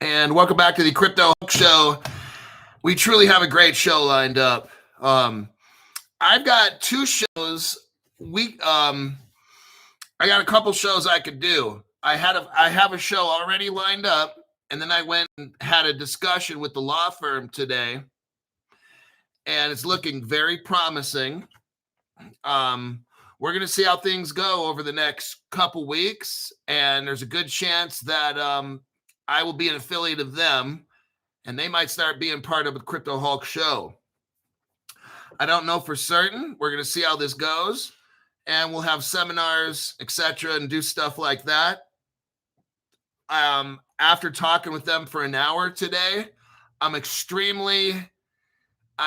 And welcome back to the Crypto Show. We truly have a great show lined up. I've got two shows. I got a couple shows I could do. I have a show already lined up, and then I went and had a discussion with the law firm today, and it's looking very promising. We're going to see how things go over the next couple weeks, and there's a good chance that I will be an affiliate of them, and they might start being part of the Crypto Hulk show. I don't know for certain. We're going to see how this goes, and we'll have seminars, etc., and do stuff like that. After talking with them for an hour today, I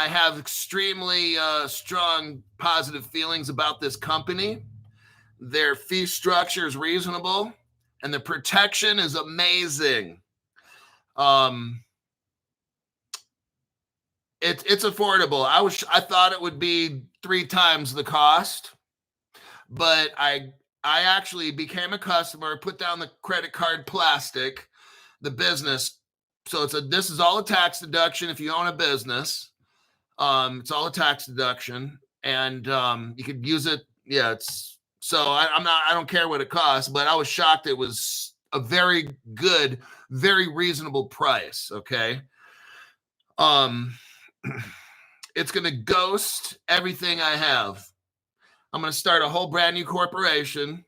have extremely strong positive feelings about this company. Their fee structure is reasonable, and the protection is amazing. It's affordable. I thought it would be 3 times the cost, but I actually became a customer, put down the credit card plastic, the business. So this is all a tax deduction if you own a business. It's all a tax deduction, and you could use it. Yeah, I don't care what it costs, but I was shocked it was a very good, very reasonable price. Okay. It's going to ghost everything I have. I'm going to start a whole brand new corporation.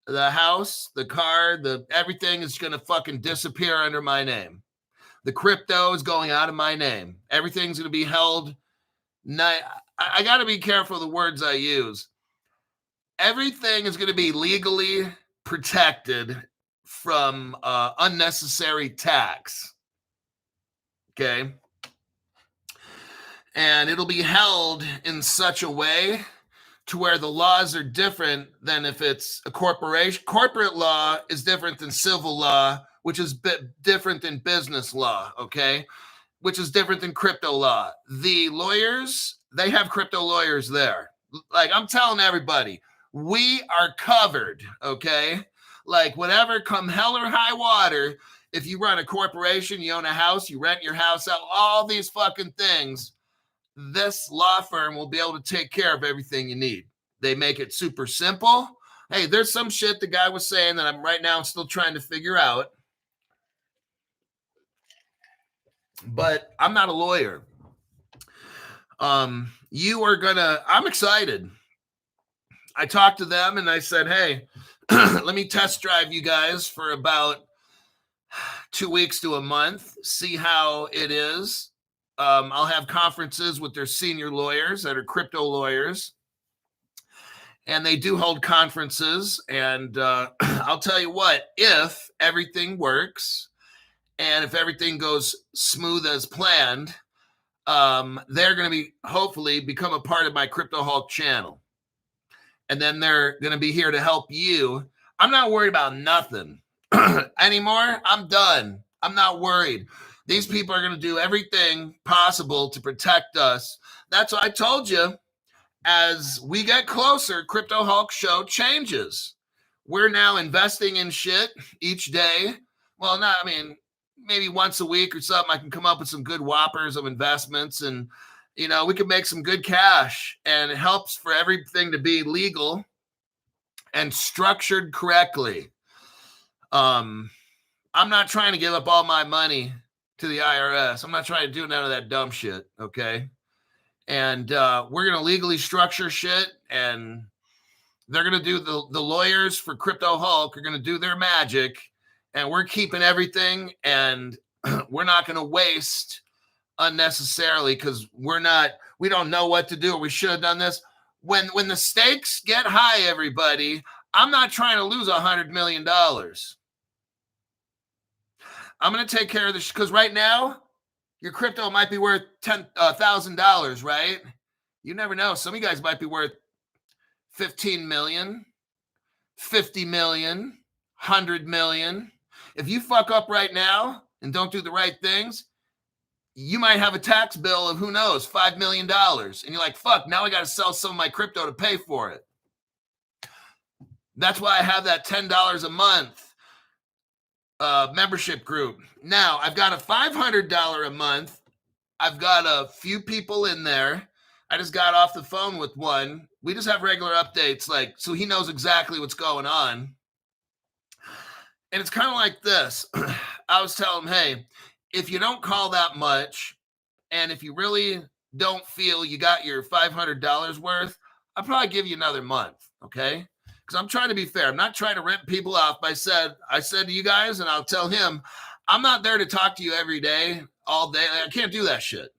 The house, the car, everything is going to fucking disappear under my name. The crypto is going out of my name. Everything's going to be held. I got to be careful of the words I use. Everything is going to be legally protected from unnecessary tax. Okay. And it'll be held in such a way to where the laws are different than if it's a corporation. Corporate law is different than civil law, which is different than business law, okay? Which is different than crypto law. The lawyers, they have crypto lawyers there. Like, I'm telling everybody, we are covered, okay? Like, whatever, come hell or high water, if you run a corporation, you own a house, you rent your house out, all these fucking things, this law firm will be able to take care of everything you need. They make it super simple. Hey, there's some shit the guy was saying that I'm right now still trying to figure out. But I'm not a lawyer. I'm excited. I talked to them and I said, hey, let me test drive you guys for about 2 weeks to a month, see how it is. I'll have conferences with their senior lawyers that are crypto lawyers, and they do hold conferences. And I'll tell you what, if everything works and if everything goes smooth as planned, they're going to hopefully become a part of my Crypto Hulk channel. And then they're going to be here to help you. I'm not worried about nothing anymore. I'm done. I'm not worried. These people are going to do everything possible to protect us. That's what I told you. As we get closer, Crypto Hulk show changes. We're now investing in shit each day. Well, maybe once a week or something, I can come up with some good whoppers of investments, and, we can make some good cash, and it helps for everything to be legal and structured correctly. I'm not trying to give up all my money to the IRS. I'm not trying to do none of that dumb shit, okay? And we're going to legally structure shit, and they're going to do the lawyers for Crypto Hulk are going to do their magic, and we're keeping everything, and we're not going to waste unnecessarily because we don't know what to do. We should have done this. When the stakes get high, everybody, I'm not trying to lose $100 million. I'm going to take care of this because right now, your crypto might be worth $10,000, right? You never know. Some of you guys might be worth 15 million, 50 million, 100 million. If you fuck up right now and don't do the right things, you might have a tax bill of, who knows, $5 million. And you're like, fuck, now I got to sell some of my crypto to pay for it. That's why I have that $10 a month membership group. Now I've got a $500 a month. I've got a few people in there. I just got off the phone with one. We just have regular updates, like, so he knows exactly what's going on. And it's kind of like this. I was telling him, hey, if you don't call that much, and if you really don't feel you got your $500 worth, I'll probably give you another month, okay? Because I'm trying to be fair. I'm not trying to rip people off. I said to you guys, and I'll tell him, I'm not there to talk to you every day, all day. I can't do that shit.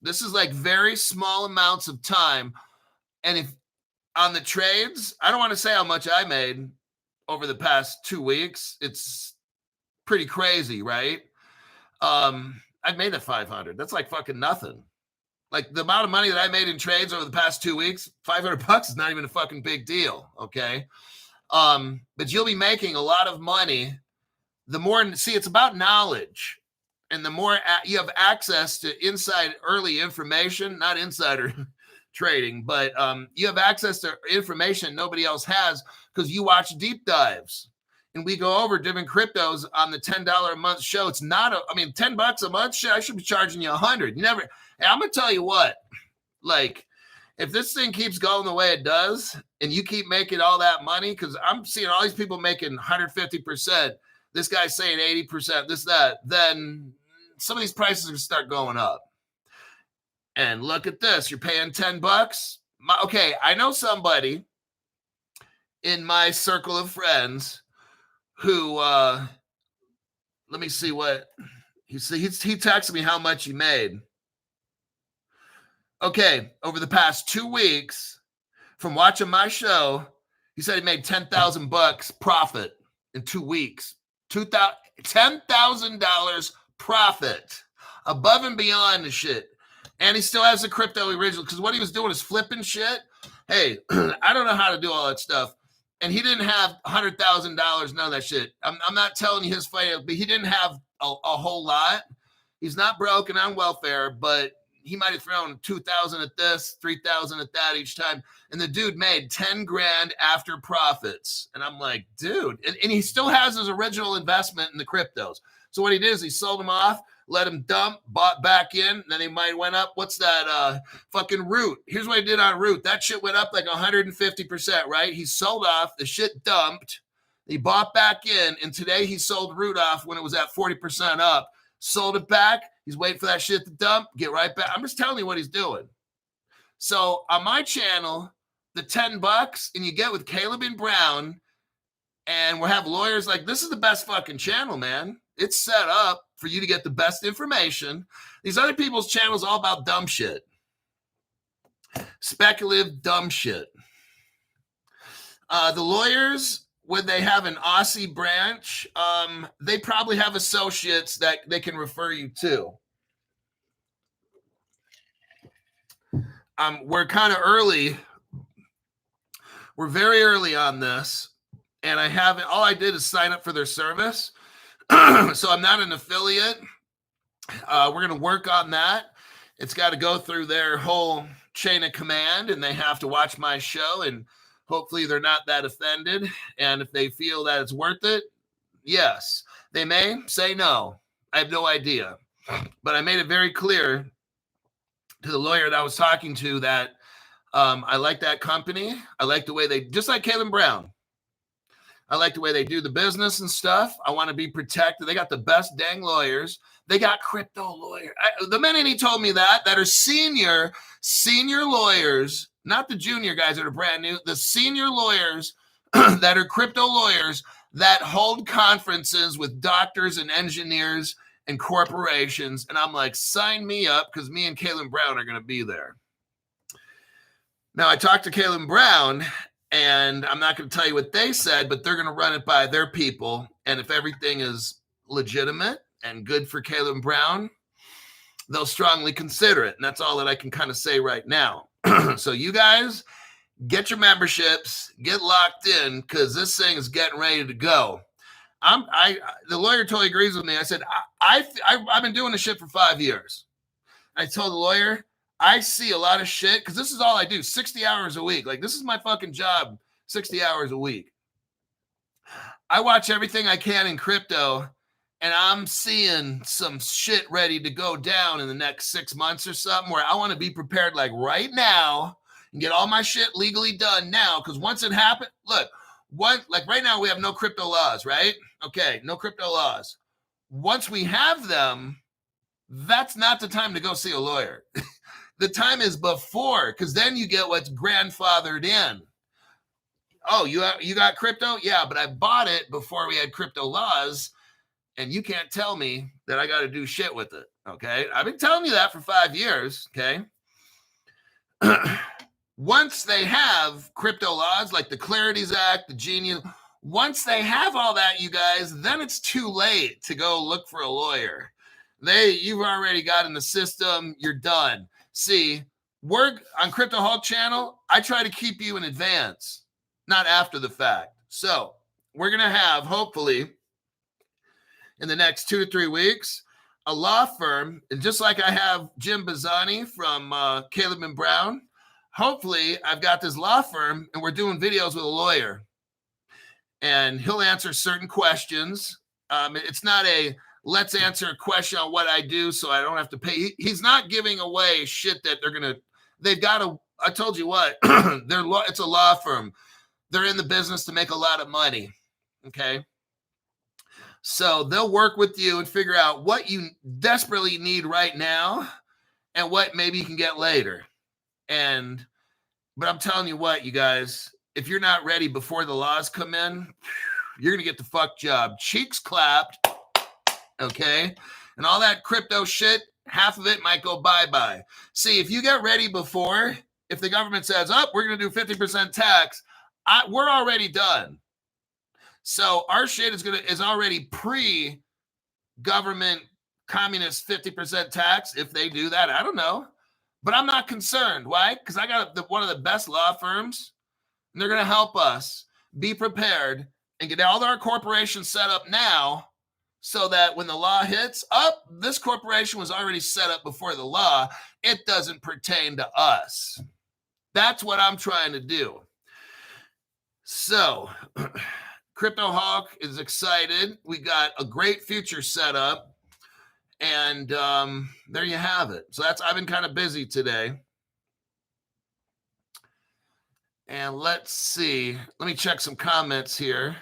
This is like very small amounts of time. And if on the trades, I don't want to say how much I made over the past 2 weeks. It's pretty crazy, right? I've made it 500. That's like fucking nothing. Like the amount of money that I made in trades over the past 2 weeks, $500 is not even a fucking big deal. Okay. But you'll be making a lot of money. The more, see, it's about knowledge. And the more you have access to inside early information, not insider trading, but you have access to information nobody else has because you watch deep dives. And we go over different cryptos on the $10 a month show. It's not, $10 a month, shit, I should be charging you 100. You never, hey, I'm going to tell you what, like, if this thing keeps going the way it does and you keep making all that money, because I'm seeing all these people making 150%, this guy's saying 80%, this, that, then some of these prices are going to start going up. And look at this. You're paying $10. Okay, I know somebody in my circle of friends who, let me see what, he texted me how much he made. Okay, over the past 2 weeks, from watching my show, he said he made $10,000 profit in 2 weeks. $10,000 profit above and beyond the shit. And he still has the crypto original because what he was doing is flipping shit. Hey, I don't know how to do all that stuff. And he didn't have $100,000, none of that shit. I'm not telling you his finance, but he didn't have a whole lot. He's not broke and on welfare, but he might have thrown 2,000 at this, 3,000 at that each time. And the dude made 10 grand after profits. And I'm like, dude, and he still has his original investment in the cryptos. So what he did is he sold them off, let him dump, bought back in, then he might went up. What's that fucking Root? Here's what he did on Root. That shit went up like 150%, right? He sold off, the shit dumped, he bought back in, and today he sold Root off when it was at 40% up, sold it back, he's waiting for that shit to dump, get right back. I'm just telling you what he's doing. So on my channel, the $10, and you get with Caleb and Brown, and we'll have lawyers like, this is the best fucking channel, man. It's set up for you to get the best information. These other people's channels all about dumb shit. Speculative dumb shit. The lawyers, when they have an Aussie branch, they probably have associates that they can refer you to. We're kind of early. We're very early on this. And all I did is sign up for their service. So I'm not an affiliate. We're going to work on that. It's got to go through their whole chain of command, and they have to watch my show, and hopefully they're not that offended. And if they feel that it's worth it, yes. They may say no. I have no idea. But I made it very clear to the lawyer that I was talking to that I like that company. I like the way they, just like Caleb Brown, I like the way they do the business and stuff. I want to be protected. They got the best dang lawyers. They got crypto lawyers. The minute he told me that are senior lawyers, not the junior guys that are brand new, the senior lawyers that are crypto lawyers that hold conferences with doctors and engineers and corporations. And I'm like, sign me up because me and Caleb Brown are going to be there. Now, I talked to Caleb Brown, and I'm not going to tell you what they said, but they're going to run it by their people. And if everything is legitimate and good for Caleb Brown, they'll strongly consider it. And that's all that I can kind of say right now. So you guys get your memberships, get locked in, because this thing is getting ready to go. The lawyer totally agrees with me. I said, I've been doing this shit for 5 years. I told the lawyer, I see a lot of shit because this is all I do, 60 hours a week. Like, this is my fucking job, 60 hours a week. I watch everything I can in crypto, and I'm seeing some shit ready to go down in the next 6 months or something, where I want to be prepared like right now and get all my shit legally done now. Because once it happens, look, like right now we have no crypto laws, right? Okay, no crypto laws. Once we have them, that's not the time to go see a lawyer. The time is before, because then you get what's grandfathered in. Oh, you got crypto? Yeah, but I bought it before we had crypto laws, and you can't tell me that I got to do shit with it. Okay, I've been telling you that for 5 years. Okay. Once they have crypto laws like the Clarities Act, the Genius, once they have all that, you guys, then it's too late to go look for a lawyer. You've already got in the system. You're done. See, we're on Crypto Hulk channel. I try to keep you in advance, not after the fact. So we're going to have, hopefully, in the next 2 to 3 weeks, a law firm, and just like I have Jim Bazzani from Caleb and Brown, hopefully I've got this law firm and we're doing videos with a lawyer, and he'll answer certain questions. It's not a let's answer a question on what I do so I don't have to pay. He's not giving away shit that they've got to, I told you what, it's a law firm. They're in the business to make a lot of money. Okay. So they'll work with you and figure out what you desperately need right now and what maybe you can get later. But I'm telling you what, you guys, if you're not ready before the laws come in, you're going to get the fuck job. Cheeks clapped. Okay. And all that crypto shit, half of it might go bye-bye. See, if you get ready before, if the government says, oh, we're going to do 50% tax, we're already done. So our shit is already pre-government communist 50% tax. If they do that, I don't know. But I'm not concerned. Why? Because I got one of the best law firms, and they're going to help us be prepared and get all our corporations set up now so that when the law hits, this corporation was already set up before the law. It doesn't pertain to us. That's what I'm trying to do. So Crypto Hawk is excited. We got a great future set up. And there you have it. So I've been kind of busy today. And let's see. Let me check some comments here.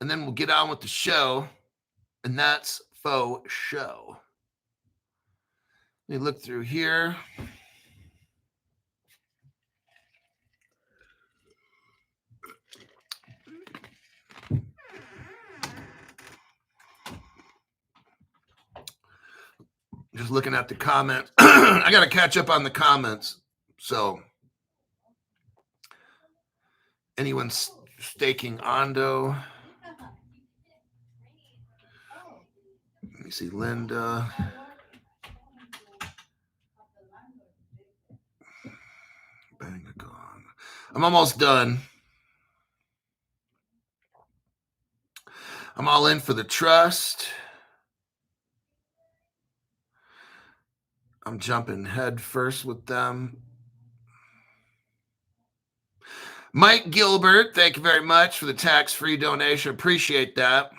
And then we'll get on with the show. And that's faux show. Let me look through here. Just looking at the comments. I got to catch up on the comments. So anyone staking Ondo? Let me see, Linda. I'm almost done. I'm all in for the trust. I'm jumping head first with them. Mike Gilbert, thank you very much for the tax-free donation. Appreciate that.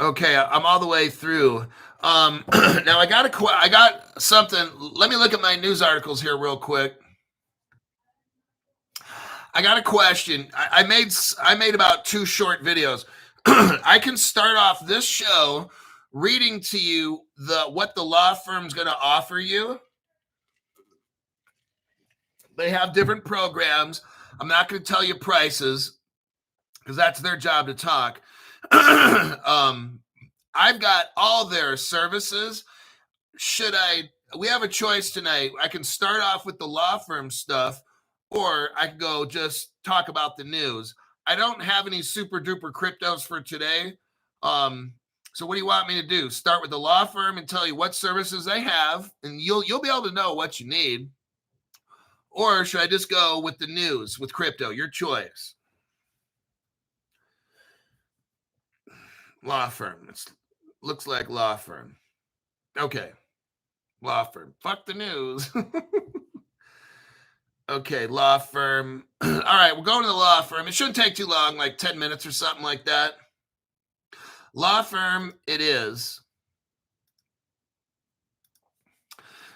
Okay, I'm all the way through. Now I got something. Let me look at my news articles here real quick. I got a question. I made about 2 short videos. I can start off this show reading to you what the law firm's going to offer you. They have different programs. I'm not going to tell you prices because that's their job to talk. I've got all their services. We have a choice tonight. I can start off with the law firm stuff, or I can go just talk about the news. I don't have any super duper cryptos for today. So what do you want me to do? Start with the law firm and tell you what services they have, and you'll be able to know what you need. Or should I just go with the news with crypto? Your choice. Law firm. Looks like law firm. Okay. Law firm. Fuck the news. Okay, law firm. All right, we'll go to the law firm. It shouldn't take too long, like 10 minutes or something like that. Law firm it is.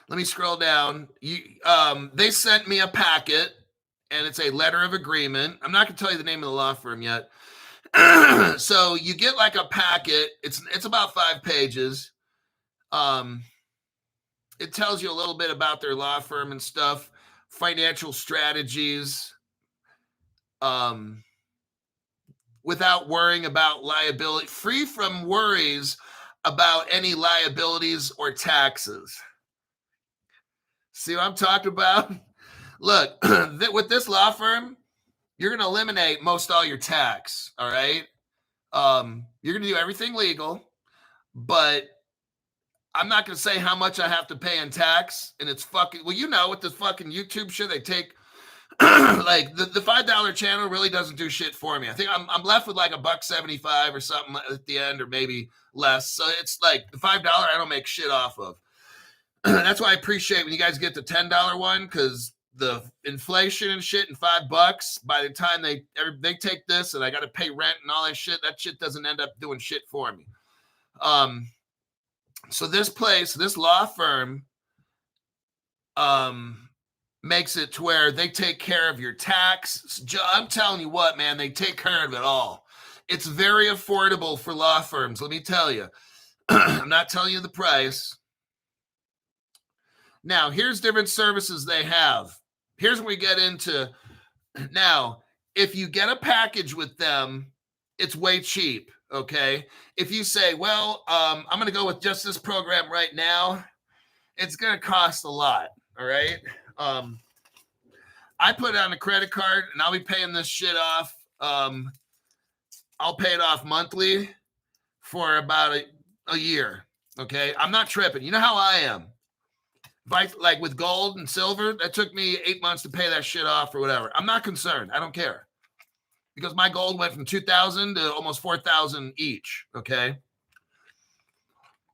Let me scroll down. They sent me a packet, and it's a letter of agreement. I'm not going to tell you the name of the law firm yet. So you get like a packet. It's about 5 pages. It tells you a little bit about their law firm and stuff, financial strategies, without worrying about liability, free from worries about any liabilities or taxes. See what I'm talking about? Look, with this law firm, you're going to eliminate most all your tax, all right? You're going to do everything legal, but I'm not going to say how much I have to pay in tax, and it's fucking, well, you know, with this fucking YouTube shit, they take, like, the $5 channel really doesn't do shit for me. I think I'm left with like $1.75 or something at the end, or maybe less. So it's like the $5 I don't make shit off of. That's why I appreciate when you guys get the $10 one, because the inflation and shit and $5, by the time they take this and I got to pay rent and all that shit doesn't end up doing shit for me. So this law firm, makes it to where they take care of your tax. I'm telling you what, man, they take care of it all. It's very affordable for law firms, let me tell you. I'm not telling you the price. Now, here's different services they have. Here's what we get into. Now, if you get a package with them, it's way cheap, okay? If you say, well, I'm going to go with just this program right now, it's going to cost a lot, all right? I put it on a credit card, and I'll be paying this shit off. I'll pay it off monthly for about a year, okay? I'm not tripping. You know how I am. Like with gold and silver, that took me 8 months to pay that shit off or whatever. I'm not concerned. I don't care. Because my gold went from 2,000 to almost 4,000 each, okay?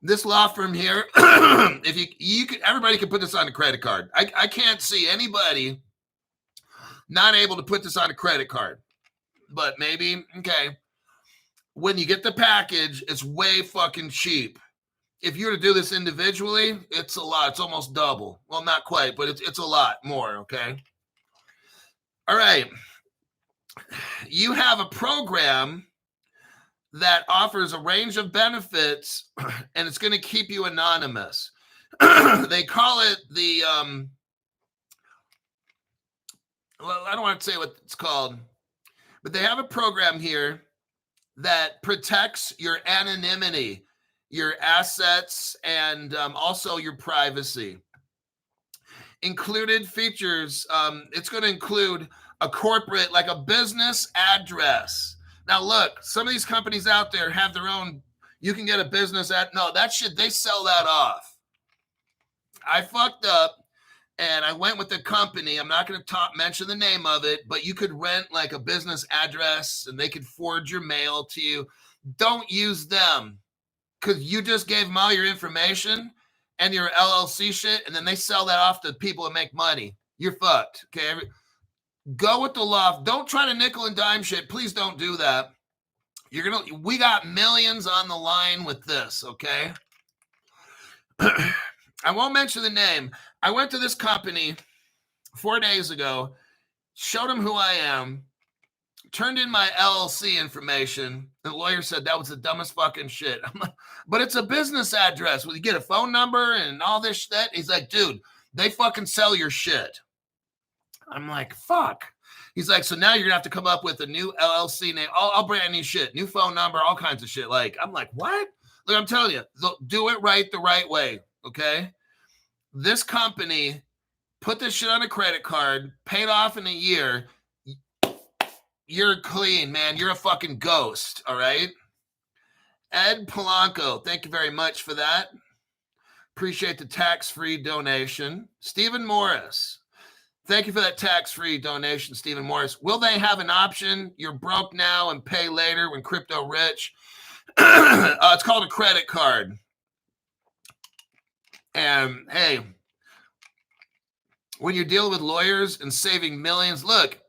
This law firm here, if you could, everybody can put this on a credit card. I can't see anybody not able to put this on a credit card. But maybe, okay. When you get the package, it's way fucking cheap. If you were to do this individually, it's a lot. It's almost double. Well, not quite, but it's a lot more, okay? All right. You have a program that offers a range of benefits, and it's going to keep you anonymous. They call it the, well, I don't want to say what it's called, but they have a program here that protects your anonymity, your assets, and also your privacy. Included features, it's going to include a corporate, like a business address. Now, look, some of these companies out there have their own, you can get a business no, that shit, they sell that off. I fucked up, and I went with the company. I'm not going to mention the name of it, but you could rent like a business address, and they could forward your mail to you. Don't use them, because you just gave them all your information and your LLC shit, and then they sell that off to people that make money. You're fucked, okay? Go with the law. Don't try to nickel and dime shit. Please don't do that. We got millions on the line with this, okay? I won't mention the name. I went to this company 4 days ago, showed them who I am, turned in my LLC information. The lawyer said that was the dumbest fucking shit. I'm like, but it's a business address. Will you get a phone number and all this shit? He's like, dude, they fucking sell your shit. I'm like, fuck. He's like, so now you're gonna have to come up with a new LLC name, all brand new shit, new phone number, all kinds of shit. Like, I'm like, what? Look, I'm telling you, do it right the right way, okay? This company put this shit on a credit card, paid off in a year. You're clean, man. You're a fucking ghost, all right? Ed Polanco, thank you very much for that. Appreciate the tax-free donation. Stephen Morris, thank you for that tax-free donation, Stephen Morris. Will they have an option? You're broke now and pay later when crypto rich. It's called a credit card. And hey, when you're dealing with lawyers and saving millions, look,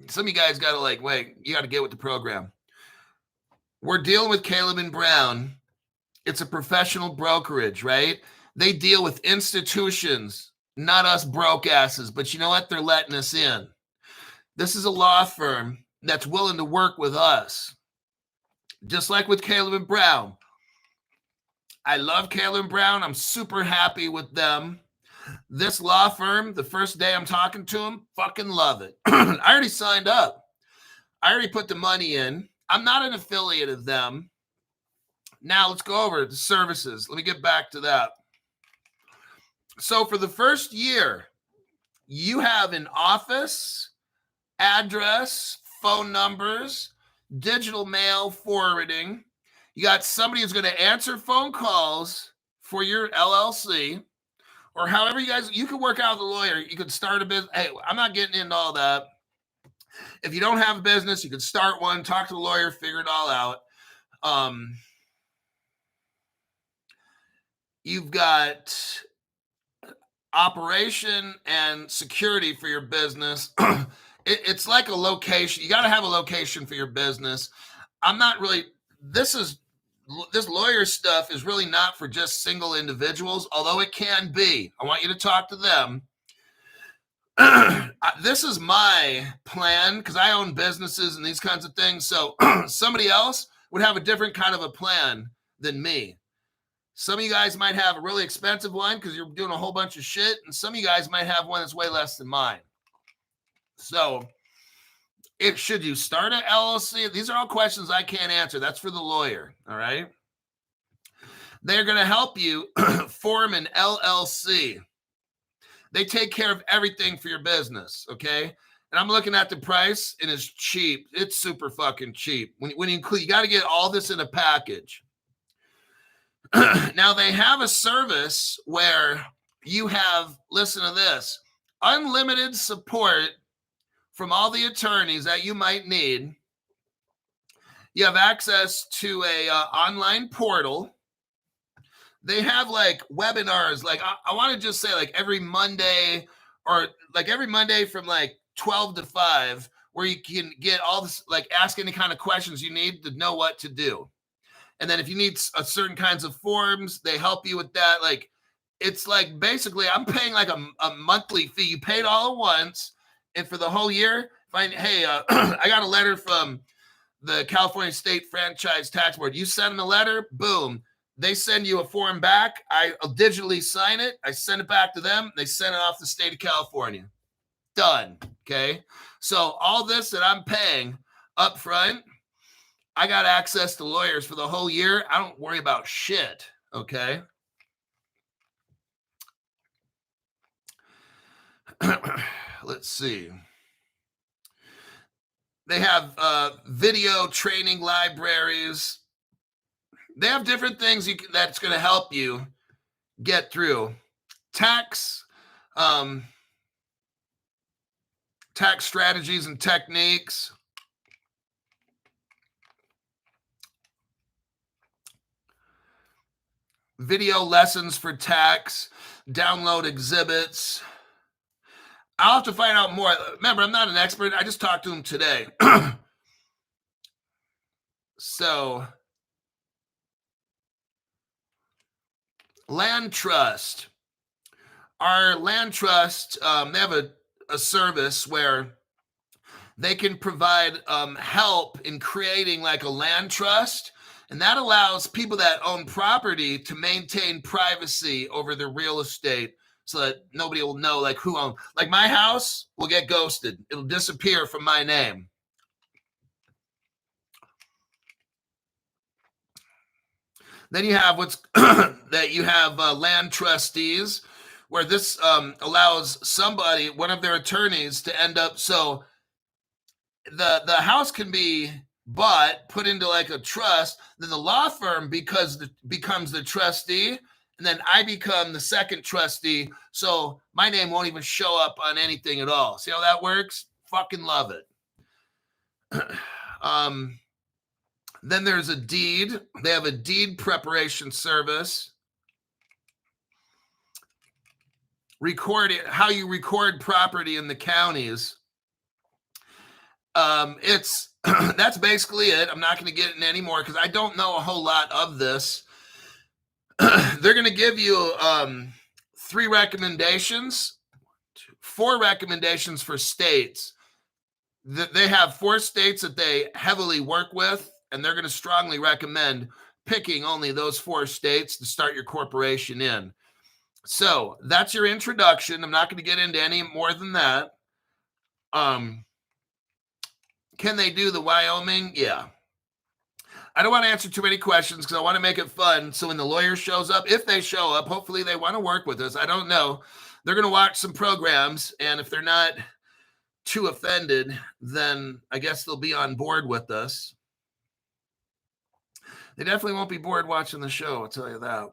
some of you guys got to like, wait, you got to get with the program. We're dealing with Caleb and Brown. It's a professional brokerage, right? They deal with institutions, not us broke asses, but you know what? They're letting us in. This is a law firm that's willing to work with us. Just like with Caleb and Brown. I love Caleb and Brown. I'm super happy with them. This law firm, the first day I'm talking to them, fucking love it. I already signed up. I already put the money in. I'm not an affiliate of them. Now let's go over the services. Let me get back to that. So for the first year, you have an office, address, phone numbers, digital mail forwarding. You got somebody who's going to answer phone calls for your LLC, or however you can work out with a lawyer. You could start a business. Hey, I'm not getting into all that. If you don't have a business, you could start one, talk to the lawyer, figure it all out. You've got operation and security for your business. It's like a location. You got to have a location for your business. I'm not really, this lawyer stuff is really not for just single individuals, although it can be. I want you to talk to them. This is my plan because I own businesses and these kinds of things. So somebody else would have a different kind of a plan than me. Some of you guys might have a really expensive one because you're doing a whole bunch of shit. And some of you guys might have one that's way less than mine. So should you start an LLC? These are all questions I can't answer. That's for the lawyer. All right. They're going to help you form an LLC. They take care of everything for your business. Okay. And I'm looking at the price and it's cheap. It's super fucking cheap. When you include, you got to get all this in a package. Now they have a service where you have, listen to this, unlimited support from all the attorneys that you might need. You have access to a online portal. They have like webinars, like I want to just say like every Monday from like 12 to 5, where you can get all this, like ask any kind of questions you need to know what to do. And then if you need certain kinds of forms, they help you with that. Like, it's like basically I'm paying like a monthly fee. You pay it all at once. And for the whole year, I got a letter from the California State Franchise Tax Board. You send them a letter, boom. They send you a form back. I digitally sign it. I send it back to them. They send it off to the state of California. Done. Okay. So all this that I'm paying up front, I got access to lawyers for the whole year. I don't worry about shit. Okay. Let's see. They have video training libraries. They have different things that's going to help you get through tax strategies and techniques. Video lessons for tax, download exhibits. I'll have to find out more. Remember, I'm not an expert. I just talked to him today. So, land trust. Our land trust, they have a service where they can provide help in creating like a land trust. And that allows people that own property to maintain privacy over their real estate so that nobody will know like who owns. Like my house will get ghosted. It'll disappear from my name. Then you have land trustees, where this allows somebody, one of their attorneys, to end up. So the house can be bought, put into like a trust. Then the law firm becomes the trustee, and then I become the second trustee. So my name won't even show up on anything at all. See how that works? Fucking love it. Then there's a deed. They have a deed preparation service. how you record property in the counties. It's that's basically it. I'm not going to get in any more because I don't know a whole lot of this. They're going to give you 4 recommendations for states. They have 4 states that they heavily work with, and they're going to strongly recommend picking only those 4 states to start your corporation in. So that's your introduction. I'm not going to get into any more than that. Can they do the Wyoming? Yeah. I don't want to answer too many questions because I want to make it fun. So when the lawyer shows up, if they show up, hopefully they want to work with us. I don't know. They're going to watch some programs, and if they're not too offended, then I guess they'll be on board with us. They definitely won't be bored watching the show, I'll tell you that.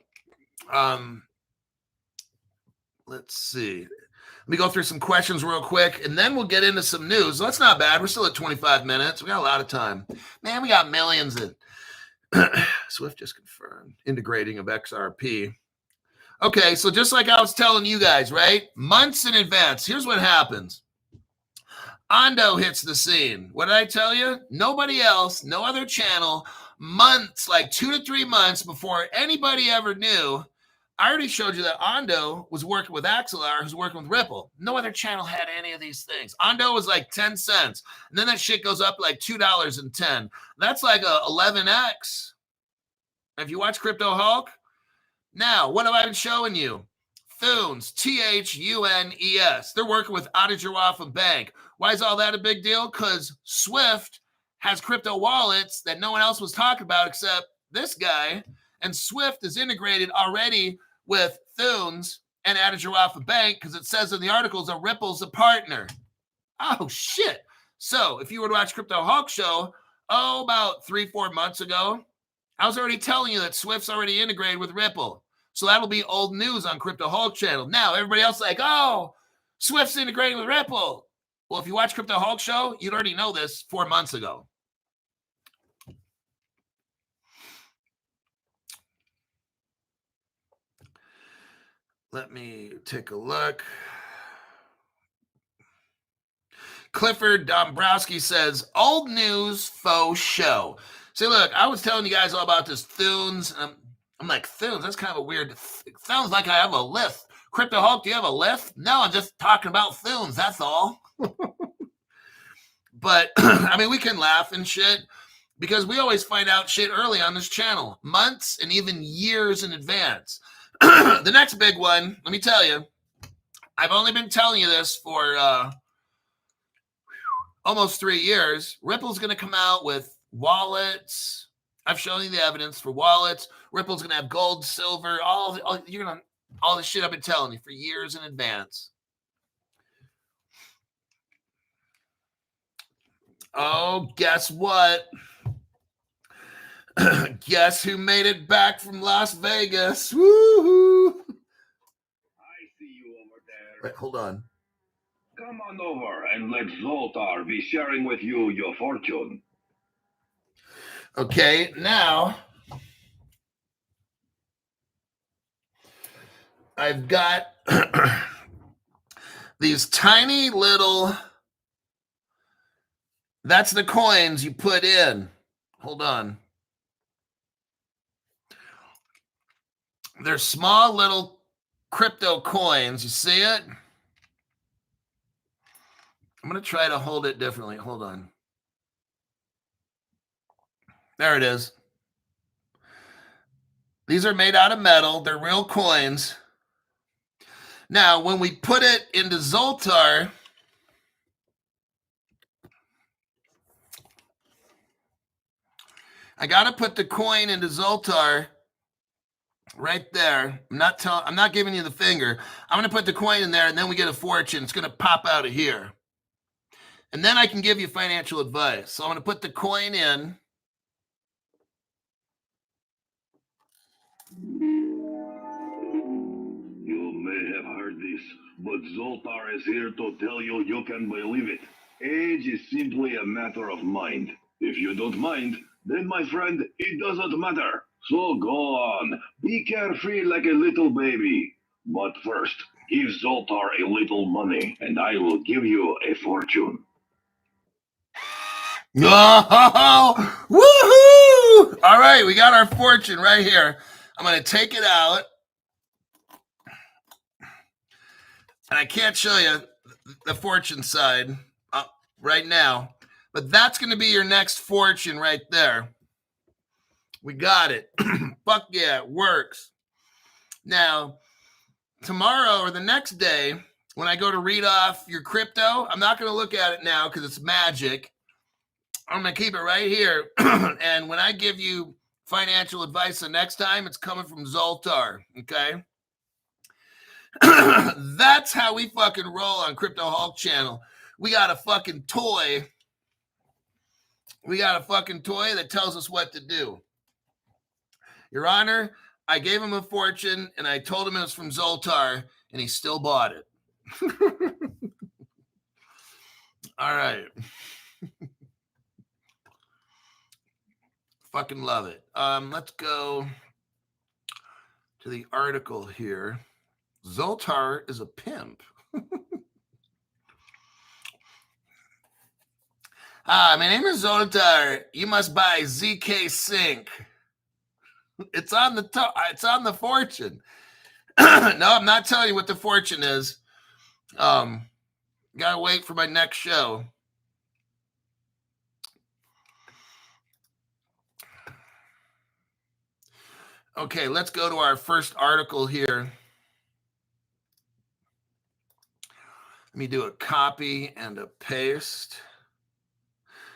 Let's see. Let me go through some questions real quick, and then we'll get into some news. So that's not bad. We're still at 25 minutes. We got a lot of time. Man, we got millions in. Swift just confirmed. Integrating of XRP. Okay, so just like I was telling you guys, right? Months in advance. Here's what happens. Ondo hits the scene. What did I tell you? Nobody else, no other channel, months, like 2 to 3 months before anybody ever knew. I already showed you that Ondo was working with Axelar, who's working with Ripple. No other channel had any of these things. Ondo was like 10 cents. And then that shit goes up like $2.10. That's like a 11x. If you watch Crypto Hulk, now, what have I been showing you? Thunes, Thunes. They're working with Atajarafa Bank. Why is all that a big deal? Because Swift has crypto wallets that no one else was talking about except this guy. And Swift is integrated already with Thunes and Atajarafa Bank because it says in the articles that Ripple's a partner. Oh, shit. So if you were to watch Crypto Hulk show, about 3-4 months ago, I was already telling you that Swift's already integrated with Ripple. So that'll be old news on Crypto Hulk channel. Now, everybody else like, oh, Swift's integrating with Ripple. Well, if you watch Crypto Hulk show, you'd already know this 4 months ago. Let me take a look. Clifford Dombrowski says, old news, faux show. See, look, I was telling you guys all about this Thunes. I'm like, Thunes, that's kind of a weird. It sounds like I have a lift. Crypto Hulk, do you have a lift? No, I'm just talking about Thunes, that's all. But, I mean, we can laugh and shit because we always find out shit early on this channel, months and even years in advance. The next big one, let me tell you, I've only been telling you this for almost 3 years. Ripple's going to come out with wallets. I've shown you the evidence for wallets. Ripple's going to have gold, silver, all the shit I've been telling you for years in advance. Oh, guess what? Guess who made it back from Las Vegas? Woohoo! I see you over there. Wait, hold on. Come on over and let Zoltar be sharing with you your fortune. Okay, now I've got these tiny little, that's the coins you put in. Hold on. They're small little crypto coins. You see it? I'm going to try to hold it differently. Hold on. There it is. These are made out of metal. They're real coins. Now, when we put it into Zoltar, I got to put the coin into Zoltar right there. I'm not giving you the finger. I'm going to put the coin in there, and then we get a fortune. It's going to pop out of here. And then I can give you financial advice. So I'm going to put the coin in. You may have heard this, but Zoltar is here to tell you you can believe it. Age is simply a matter of mind. If you don't mind, then my friend, it doesn't matter. So go on, be carefree like a little baby. But first, Give Zoltar a little money, and I will give you a fortune. Oh, woohoo! All right, we got our fortune right here. I'm going to take it out. And I can't show you the fortune side right now, but that's going to be your next fortune right there. We got it. Fuck yeah, it works. Now, tomorrow or the next day, when I go to read off your crypto, I'm not going to look at it now because it's magic. I'm going to keep it right here. And when I give you financial advice the next time, it's coming from Zoltar, okay? That's how we fucking roll on Crypto Hulk channel. We got a fucking toy. We got a fucking toy that tells us what to do. Your Honor, I gave him a fortune and I told him it was from Zoltar and he still bought it. All right. Fucking love it. Let's go to the article here. Zoltar is a pimp. Hi, my name is Zoltar. You must buy ZK Sync. It's on the it's on the fortune. No, I'm not telling you what the fortune is. Gotta wait for my next show. Okay, let's go to our first article here. Let me do a copy and a paste.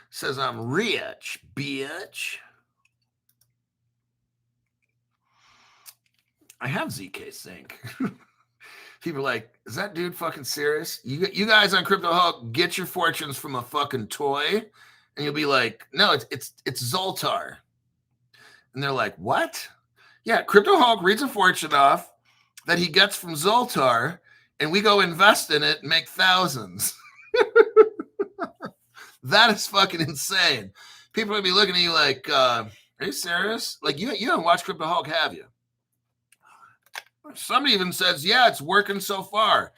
It says I'm rich, bitch. I have ZK Sync. People are like, is that dude fucking serious? You guys on Crypto Hulk get your fortunes from a fucking toy, and you'll be like, no, it's Zoltar. And they're like, what? Yeah, Crypto Hulk reads a fortune off that he gets from Zoltar, and we go invest in it and make thousands. That is fucking insane. People are gonna be looking at you like, are you serious? Like you haven't watched Crypto Hulk, have you? Somebody even says, yeah, it's working so far.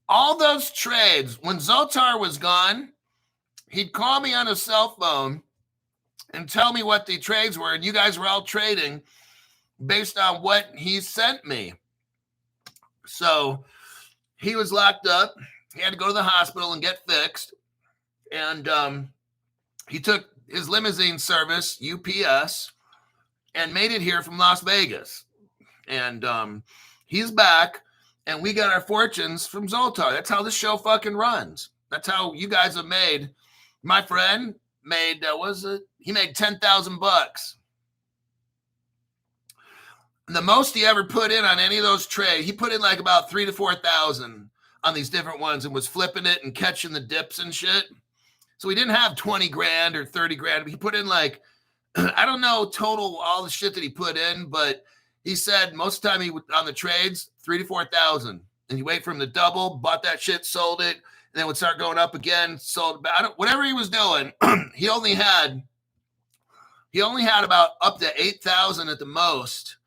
All those trades, when Zoltar was gone, he'd call me on his cell phone and tell me what the trades were, and you guys were all trading based on what he sent me. So he was locked up. He had to go to the hospital and get fixed. And he took his limousine service, UPS, and made it here from Las Vegas. And he's back, and we got our fortunes from Zoltar. That's how this show fucking runs. That's how you guys have made. My friend made, he made $10,000. The most he ever put in on any of those trades, he put in like about 3,000 to 4,000 on these different ones and was flipping it and catching the dips and shit. So he didn't have 20 grand or 30 grand. He put in like, I don't know total all the shit that he put in, but he said most of the time he would on the trades, 3,000 to 4,000. And you wait for him to double, bought that shit, sold it, and then would start going up again, sold it. Whatever he was doing, he only had about up to 8,000 at the most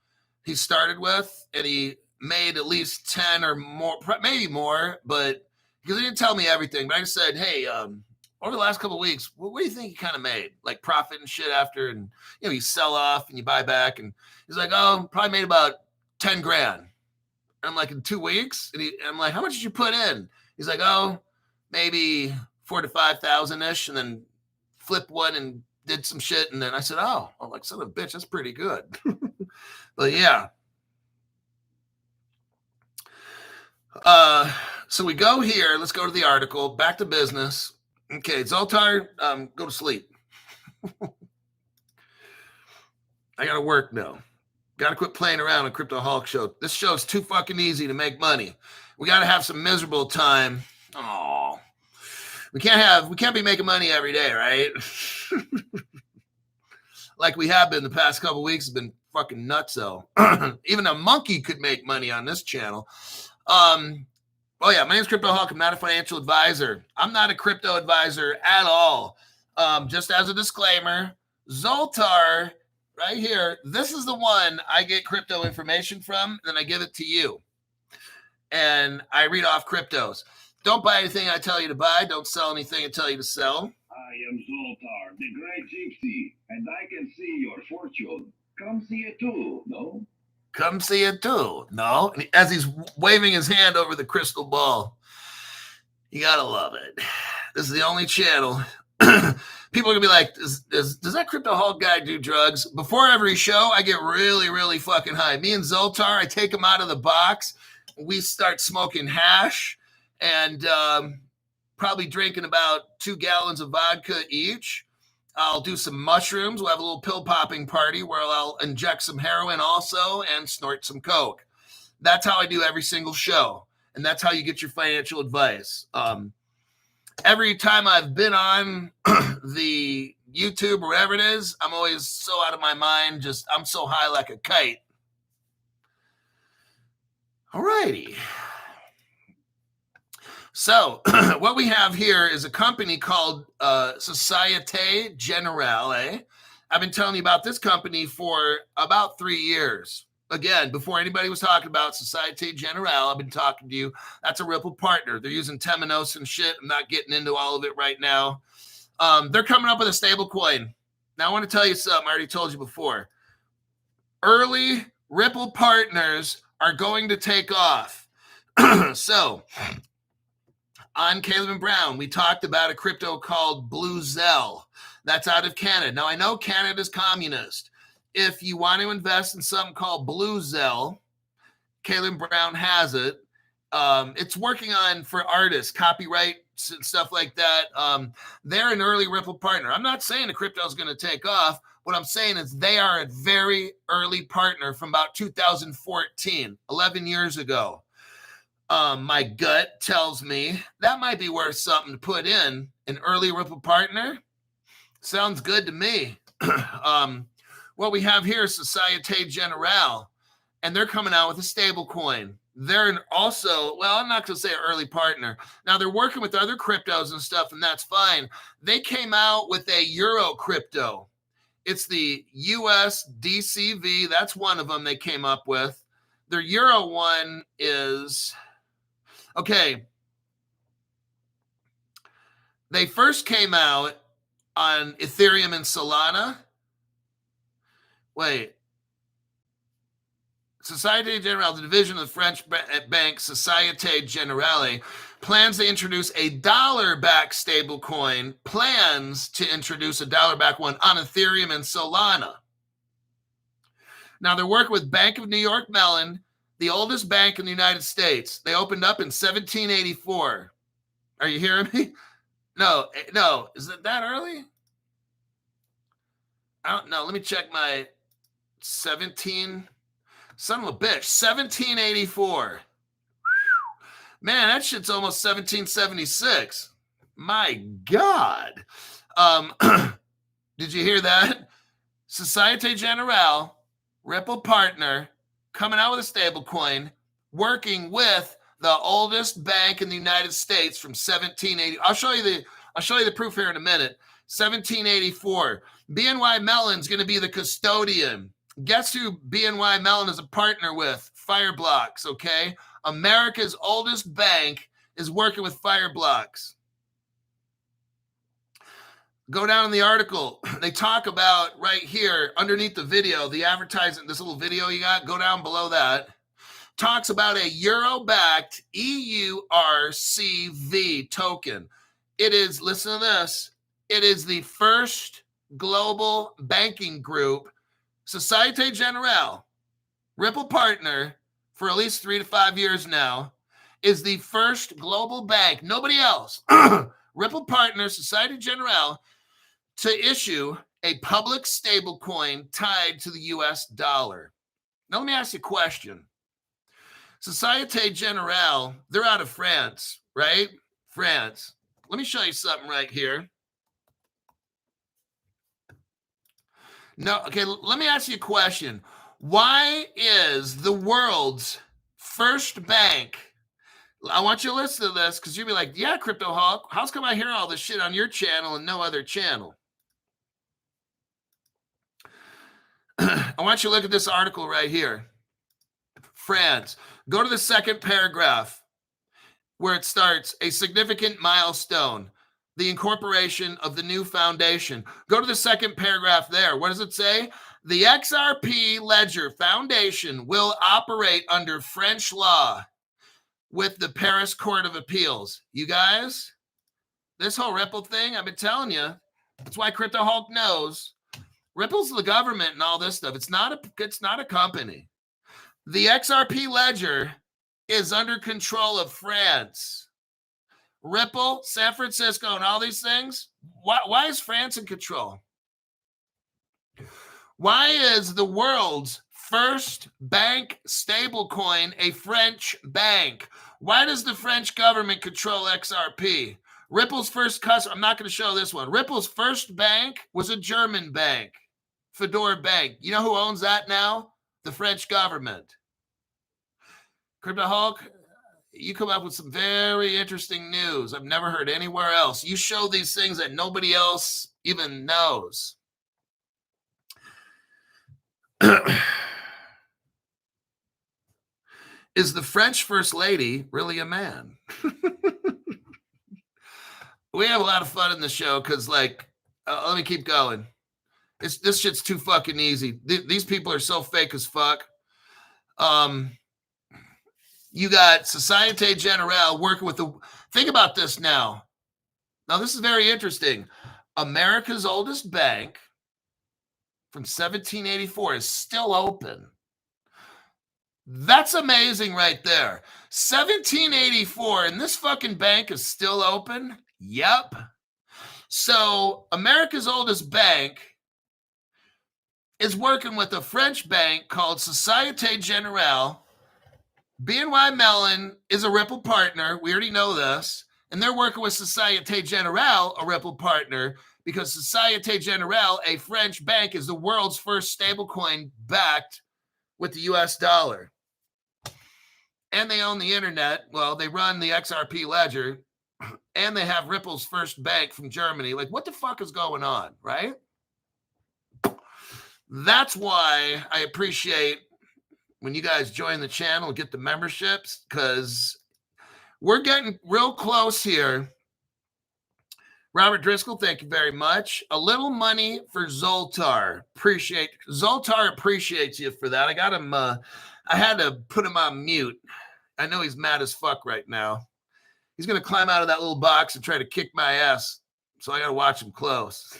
he started with, and he made at least 10 or more, maybe more, but because he didn't tell me everything. But I just said, hey, over the last couple of weeks, what do you think you kind of made? Like profit and shit after, and you sell off and you buy back. And he's like, oh, probably made about 10 grand. And I'm like, in 2 weeks? And I'm like, how much did you put in? He's like, oh, maybe 4,000 to 5,000-ish, and then flipped one and did some shit. And then I said, oh, I'm like, son of a bitch, that's pretty good. But yeah. So we go here. Let's go to the article. Back to business. Okay, Zoltar, go to sleep. I got to work now. Got to quit playing around on Crypto Hulk show. This show is too fucking easy to make money. We got to have some miserable time. Oh, we can't be making money every day, right? Like we have been the past couple of weeks. Has been fucking nutso. Even a monkey could make money on this channel. Oh yeah, my name is Crypto Hulk. I'm not a financial advisor. I'm not a crypto advisor at all. Just as a disclaimer, Zoltar right here, this is the one I get crypto information from, and then I give it to you. and I read off cryptos. Don't buy anything I tell you to buy. Don't sell anything I tell you to sell. I am Zoltar, the Great Gypsy, and I can see your fortune. Come see it too, no? Come see it too, no? As he's waving his hand over the crystal ball. You gotta love it. This is the only channel. People are gonna be like, does that Crypto Hulk guy do drugs? Before every show, I get really, really fucking high. Me and Zoltar, I take him out of the box. We start smoking hash and probably drinking about 2 gallons of vodka each. I'll do some mushrooms. We'll have a little pill popping party where I'll inject some heroin also and snort some coke. That's how I do every single show. And that's how you get your financial advice. Every time I've been on the YouTube or whatever it is, I'm always so out of my mind. I'm so high like a kite. All righty. So what we have here is a company called Societe Generale. I've been telling you about this company for about 3 years. Again, before anybody was talking about Societe Generale, I've been talking to you. That's a Ripple partner. They're using Temenos and shit. I'm not getting into all of it right now. They're coming up with a stable coin. Now, I want to tell you something I already told you before. Early Ripple partners are going to take off. So, on Caleb and Brown, we talked about a crypto called Blue Zell. That's out of Canada. Now, I know Canada's communist. If you want to invest in something called Blue Zell, Caleb Brown has it. It's working on for artists, copyright and stuff like that. They're an early Ripple partner. I'm not saying the crypto is going to take off. What I'm saying is they are a very early partner from about 2014, 11 years ago. My gut tells me that might be worth something to put in. An early Ripple partner sounds good to me. What we have here is Societe Generale, and they're coming out with a stable coin. They're also, well, I'm not going to say an early partner. Now, they're working with other cryptos and stuff, and that's fine. They came out with a Euro crypto. It's the USDCV. That's one of them they came up with. Their Euro one is, okay, they first came out on Ethereum and Solana. Wait. Societe Generale, the division of the French bank Societe Generale, plans to introduce a dollar-backed stablecoin, plans to introduce a dollar-backed one on Ethereum and Solana. Now, they're working with Bank of New York Mellon, the oldest bank in the United States. They opened up in 1784. Are you hearing me? No. Is it that early? I don't know. Let me check my 17. Son of a bitch. 1784. Man, that shit's almost 1776. My God. Did you hear that? Societe Generale, Ripple partner, coming out with a stable coin, working with the oldest bank in the United States from 1780. I'll show you the proof here in a minute. 1784. BNY Mellon's going to be the custodian. Guess who BNY Mellon is a partner with? Fireblocks, okay? America's oldest bank is working with Fireblocks. Go down in the article. They talk about right here underneath the video, the advertising, this little video you got, go down below that. Talks about a Euro-backed EURCV token. It is, listen to this, it is the first global banking group, Societe Generale, Ripple partner for at least 3 to 5 years now, is the first global bank, nobody else, Ripple partner, Societe Generale, to issue a public stable coin tied to the US dollar. Now, let me ask you a question. Societe Generale, they're out of France, right? France. Let me show you something right here. No, okay, let me ask you a question. Why is the world's first bank, I want you to listen to this because you'll be like, yeah, Crypto Hulk, how's come I hear all this shit on your channel and no other channel? I want you to look at this article right here. France. Go to the second paragraph where it starts, a significant milestone, the incorporation of the new foundation. Go to the second paragraph there. What does it say? The XRP Ledger Foundation will operate under French law with the Paris Court of Appeals. You guys, this whole Ripple thing, I've been telling you, that's why Crypto Hulk knows. Ripple's the government and all this stuff. It's not a company. The XRP Ledger is under control of France. Ripple, San Francisco, and all these things. Why is France in control? Why is the world's first bank stablecoin a French bank? Why does the French government control XRP? Ripple's first customer, I'm not going to show this one. Ripple's first bank was a German bank, Fedora Bank. You know who owns that now? The French government. Crypto Hulk, you come up with some very interesting news I've never heard anywhere else. You show these things that nobody else even knows. Is the French First Lady really a man? We have a lot of fun in the show because, like, let me keep going. This shit's too fucking easy. These people are so fake as fuck. You got Société Générale working with the... Think about this now. Now, this is very interesting. America's oldest bank from 1784 is still open. That's amazing right there. 1784, and this fucking bank is still open? Yep. So America's oldest bank is working with a French bank called Société Générale. BNY Mellon is a Ripple partner. We already know this. And they're working with Société Générale, a Ripple partner, because Société Générale, a French bank, is the world's first stablecoin backed with the US dollar. And they own the internet. Well, they run the XRP ledger, and they have Ripple's first bank from Germany. Like, what the fuck is going on, right? That's why I appreciate when you guys join the channel and get the memberships, because we're getting real close here. Robert Driscoll, thank you very much. A little money for Zoltar. Zoltar appreciates you for that. I got him, I had to put him on mute. I know he's mad as fuck right now. He's going to climb out of that little box and try to kick my ass. So I got to watch him close.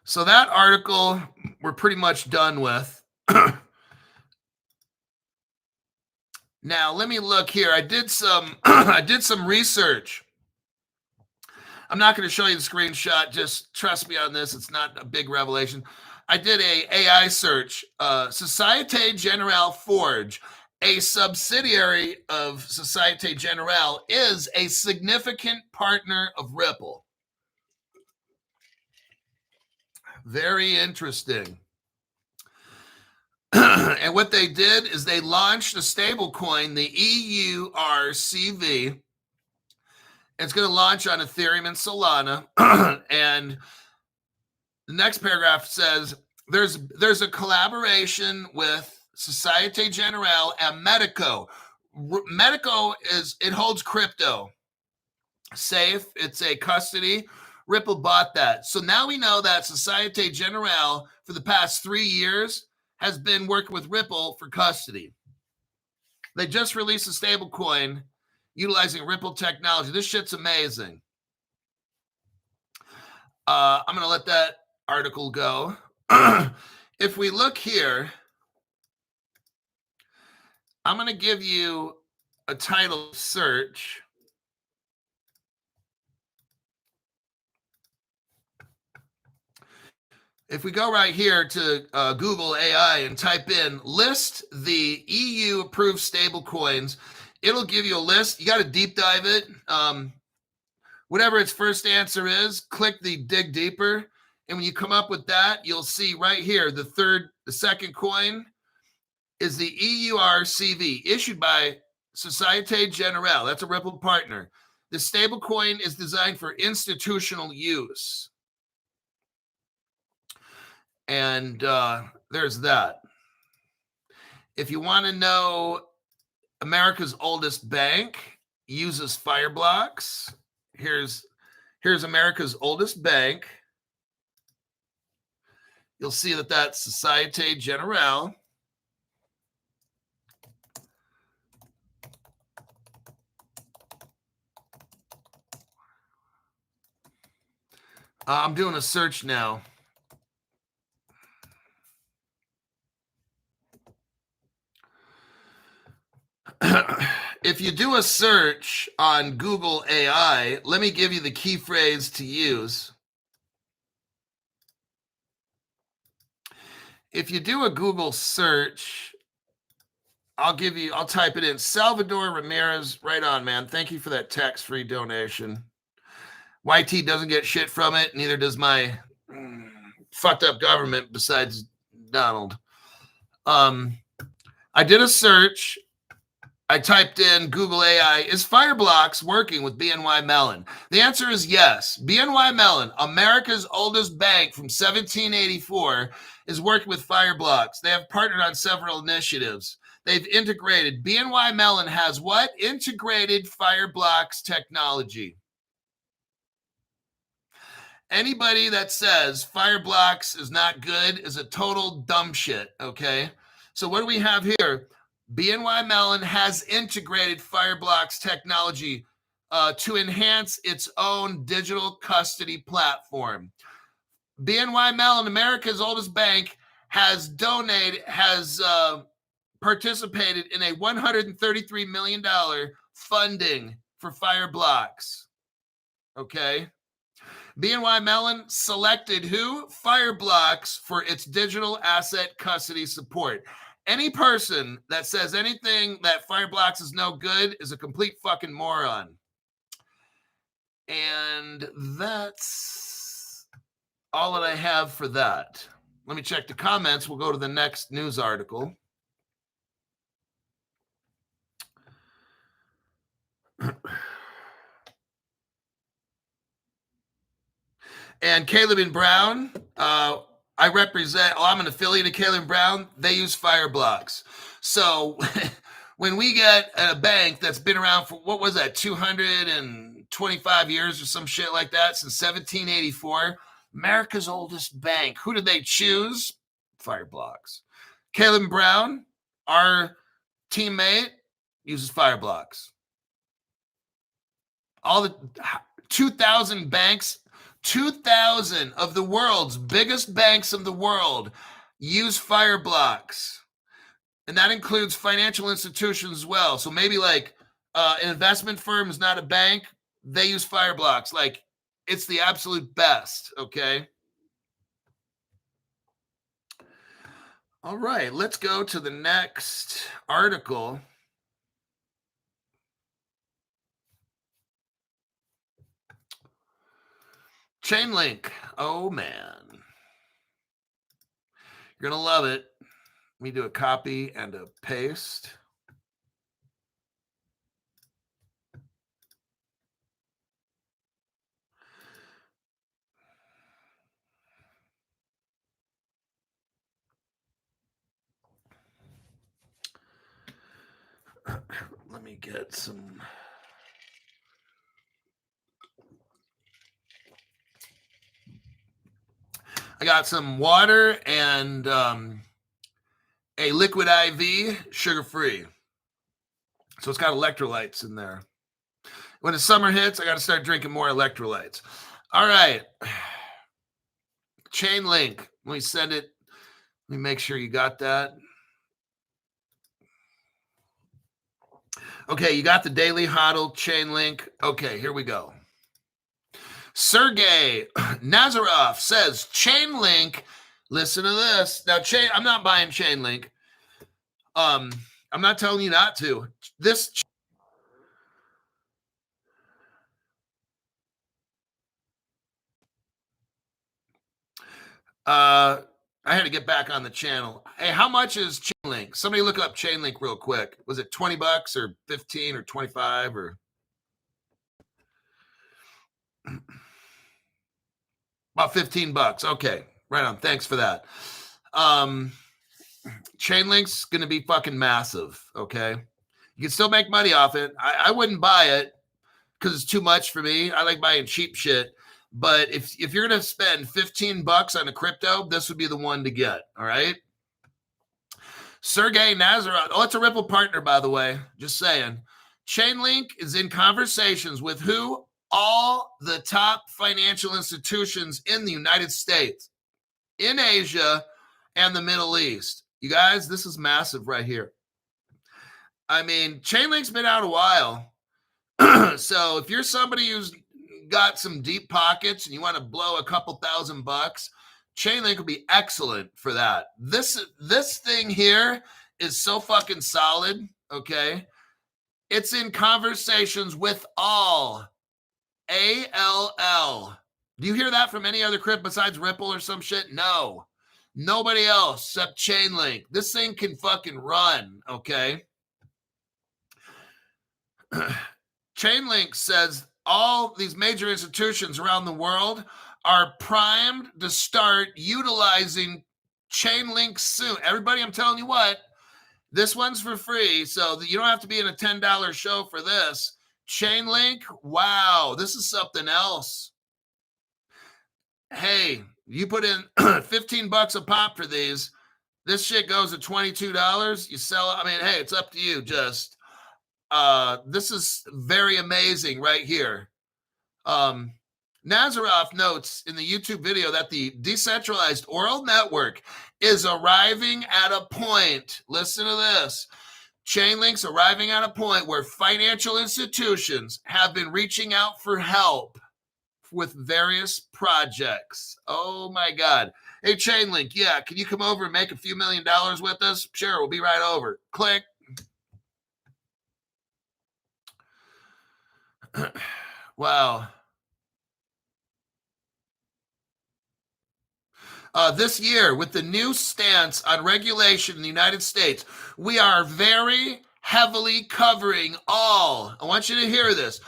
So that article we're pretty much done with. Now let me look here. I did some research. I'm not going to show you the screenshot. Just trust me on this. It's not a big revelation. I did a AI search. Société Générale Forge, a subsidiary of Société Générale, is a significant partner of Ripple. Very interesting. And what they did is they launched a stable coin, the EURCV. It's going to launch on Ethereum and Solana. And the next paragraph says there's a collaboration with Société Générale and Medico. Medico holds crypto. Safe. It's a custody. Ripple bought that. So now we know that Société Générale for the past 3 years has been working with Ripple for custody. They just released a stable coin utilizing Ripple technology. This shit's amazing. I'm going to let that article go. If we look here, I'm going to give you a title search. If we go right here to Google AI and type in list the EU approved stablecoins, it'll give you a list. You got to deep dive it. Whatever its first answer is, click the dig deeper. And when you come up with that, you'll see right here, the second coin is the EURCV issued by Société Générale. That's a Ripple partner. The stablecoin is designed for institutional use. And there's that. If you want to know America's oldest bank uses Fireblocks, here's America's oldest bank. You'll see that that's Societe Generale. I'm doing a search now. If you do a search on Google AI, let me give you the key phrase to use. If you do a Google search, I'll type it in. Salvador Ramirez, right on, man. Thank you for that tax-free donation. YT doesn't get shit from it, neither does my fucked up government besides Donald. I did a search. I typed in Google AI, is Fireblocks working with BNY Mellon? The answer is yes. BNY Mellon, America's oldest bank from 1784, is working with Fireblocks. They have partnered on several initiatives. They've integrated. BNY Mellon has what? Integrated Fireblocks technology. Anybody that says Fireblocks is not good is a total dumb shit, okay? So what do we have here? BNY Mellon has integrated Fireblocks technology to enhance its own digital custody platform. BNY Mellon, America's oldest bank, has participated in a $133 million funding for Fireblocks. Okay. BNY Mellon selected who? Fireblocks for its digital asset custody support. Any person that says anything that Fireblocks is no good is a complete fucking moron. And that's all that I have for that. Let me check the comments. We'll go to the next news article. And Caleb and Brown, I'm an affiliate of Caleb and Brown. They use Fireblocks. So when we get a bank that's been around for, what was that, 225 years or some shit like that, since 1784, America's oldest bank, who did they choose? Fireblocks. Caleb and Brown, our teammate, uses Fireblocks. All the 2,000 banks, 2,000 of the world's biggest banks of the world use Fireblocks. And that includes financial institutions as well. So maybe like an investment firm is not a bank. They use Fireblocks. Like, it's the absolute best, okay? All right, let's go to the next article. Chainlink. Oh, man. You're going to love it. Let me do a copy and a paste. Let me get some... I got some water and a liquid IV, sugar-free. So it's got electrolytes in there. When the summer hits, I got to start drinking more electrolytes. All right. Chainlink. Let me send it. Let me make sure you got that. Okay, you got the Daily Hodl Chainlink. Okay, here we go. Sergey Nazarov says Chainlink. Listen to this. Now, I'm not buying Chainlink. I'm not telling you not to. I had to get back on the channel. Hey, how much is Chainlink? Somebody look up Chainlink real quick. Was it $20 or 15 or 25 or about $15? Okay. Right on. Thanks for that. Chainlink's going to be fucking massive. Okay. You can still make money off it. I wouldn't buy it because it's too much for me. I like buying cheap shit. But if you're going to spend $15 on a crypto, this would be the one to get. All right. Sergey Nazarov. Oh, it's a Ripple partner, by the way. Just saying. Chainlink is in conversations with who? All the top financial institutions in the United States, in Asia, and the Middle East. You guys, this is massive right here. I mean, Chainlink's been out a while. So if you're somebody who's got some deep pockets and you want to blow a couple $1,000, Chainlink would be excellent for that. This thing here is so fucking solid, okay? It's in conversations with all. ALL. Do you hear that from any other crypto besides Ripple or some shit? No. Nobody else except Chainlink. This thing can fucking run, okay? Chainlink says all these major institutions around the world are primed to start utilizing Chainlink soon. Everybody, I'm telling you what, this one's for free, so you don't have to be in a $10 show for this. Chainlink, wow, this is something else. Hey, you put in $15 a pop for these. This shit goes to $22. You sell it. I mean, hey, it's up to you. Just this is very amazing right here. Nazarov notes in the YouTube video that the decentralized oral network is arriving at a point. Listen to this. Chainlink's arriving at a point where financial institutions have been reaching out for help with various projects. Oh my God. Hey, Chainlink, yeah, can you come over and make a few $1 million with us? Sure, we'll be right over. Click. Wow. This year, with the new stance on regulation in the United States, we are very heavily covering all. I want you to hear this.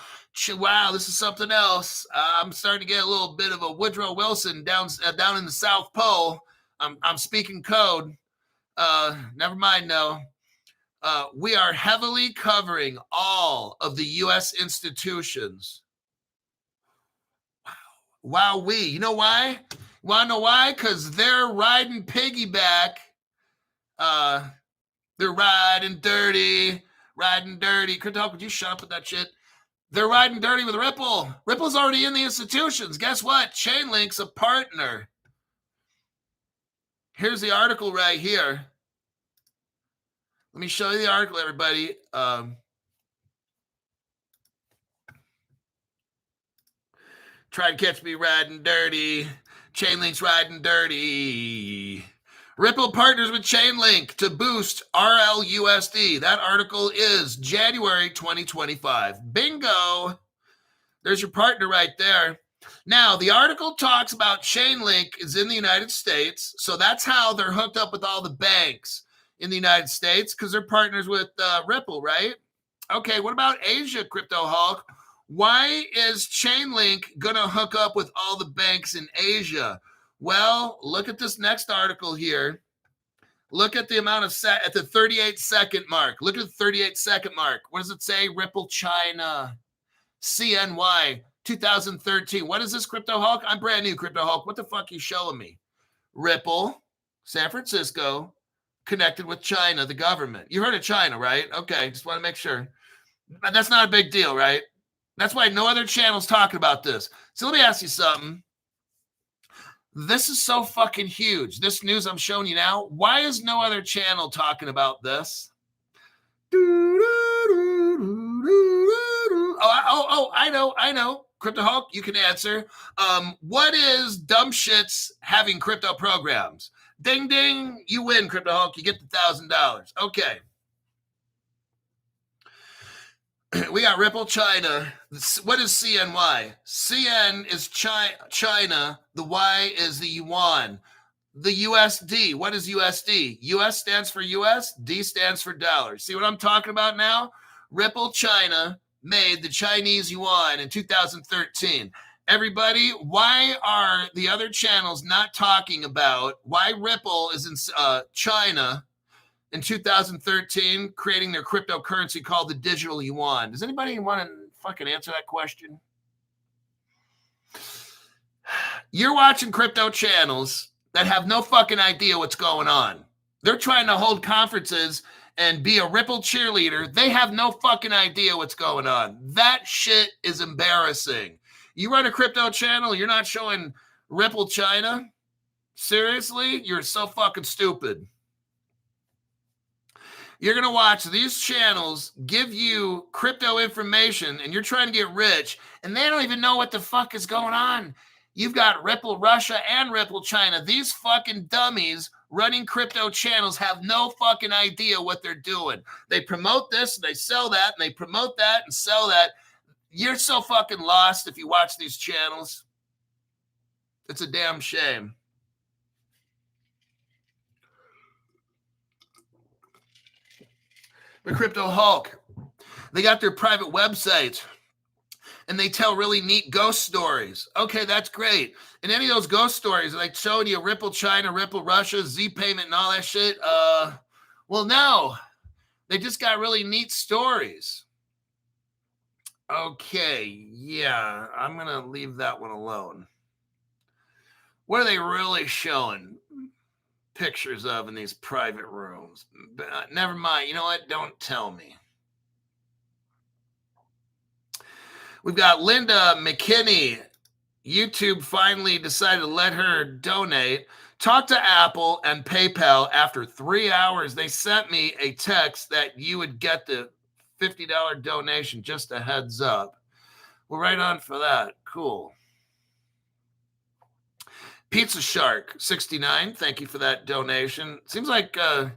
Wow, this is something else. I'm starting to get a little bit of a Woodrow Wilson down in the South Pole. I'm speaking code. Never mind, no. We are heavily covering all of the U.S. institutions. Wow, you know why? Want to know why? Because they're riding piggyback. They're riding dirty. Crypto, would you shut up with that shit? They're riding dirty with Ripple. Ripple's already in the institutions. Guess what? Chainlink's a partner. Here's the article right here. Let me show you the article, everybody. Try to catch me riding dirty. Chainlink's riding dirty. Ripple partners with Chainlink to boost RLUSD. That article is January 2025. Bingo. There's your partner right there. Now, the article talks about Chainlink is in the United States. So that's how they're hooked up with all the banks in the United States because they're partners with Ripple, right? Okay, what about Asia, Crypto Hulk? Why is Chainlink going to hook up with all the banks in Asia? Well, look at this next article here. Look at the amount of at the 38-second mark. Look at the 38-second mark. What does it say? Ripple China. CNY 2013. What is this, Crypto Hulk? I'm brand new, Crypto Hulk. What the fuck are you showing me? Ripple, San Francisco, connected with China, the government. You heard of China, right? Okay, just want to make sure. But that's not a big deal, right? That's why no other channel's talking about this. So let me ask you something. This is so fucking huge. This news I'm showing you now. Why is no other channel talking about this? Oh, I know. Crypto Hulk, you can answer. What is dumb shits having crypto programs? Ding, ding. You win, Crypto Hulk. You get the $1,000. Okay. We got Ripple China. What is CNY? CN is China. The Y is the yuan. The USD. What is USD? US stands for US. D stands for dollars. See what I'm talking about now? Ripple China made the Chinese yuan in 2013. Everybody, why are the other channels not talking about why Ripple is in China in 2013 creating their cryptocurrency called the digital yuan? Does anybody want to fucking answer that question? You're watching crypto channels that have no fucking idea what's going on. They're trying to hold conferences and be a Ripple cheerleader. They have no fucking idea what's going on. That shit is embarrassing. You run a crypto channel, you're not showing Ripple China? Seriously? You're so fucking stupid. You're going to watch these channels give you crypto information and you're trying to get rich and they don't even know what the fuck is going on. You've got Ripple Russia and Ripple China. These fucking dummies running crypto channels have no fucking idea what they're doing. They promote this, and they sell that, and they promote that and sell that. You're so fucking lost if you watch these channels. It's a damn shame. The Crypto Hulk, they got their private websites. And they tell really neat ghost stories. Okay, that's great. And any of those ghost stories, like showing you Ripple China, Ripple Russia, Z payment, and all that shit. Well, no, they just got really neat stories. Okay, yeah, I'm gonna leave that one alone. What are they really showing pictures of in these private rooms? Never mind. You know what? Don't tell me. We've got Linda McKinney. YouTube finally decided to let her donate. Talk to Apple and PayPal after 3 hours. They sent me a text that you would get the $50 donation. Just a heads up. We're right on for that. Cool. Pizza Shark 69. Thank you for that donation. Seems like, Linda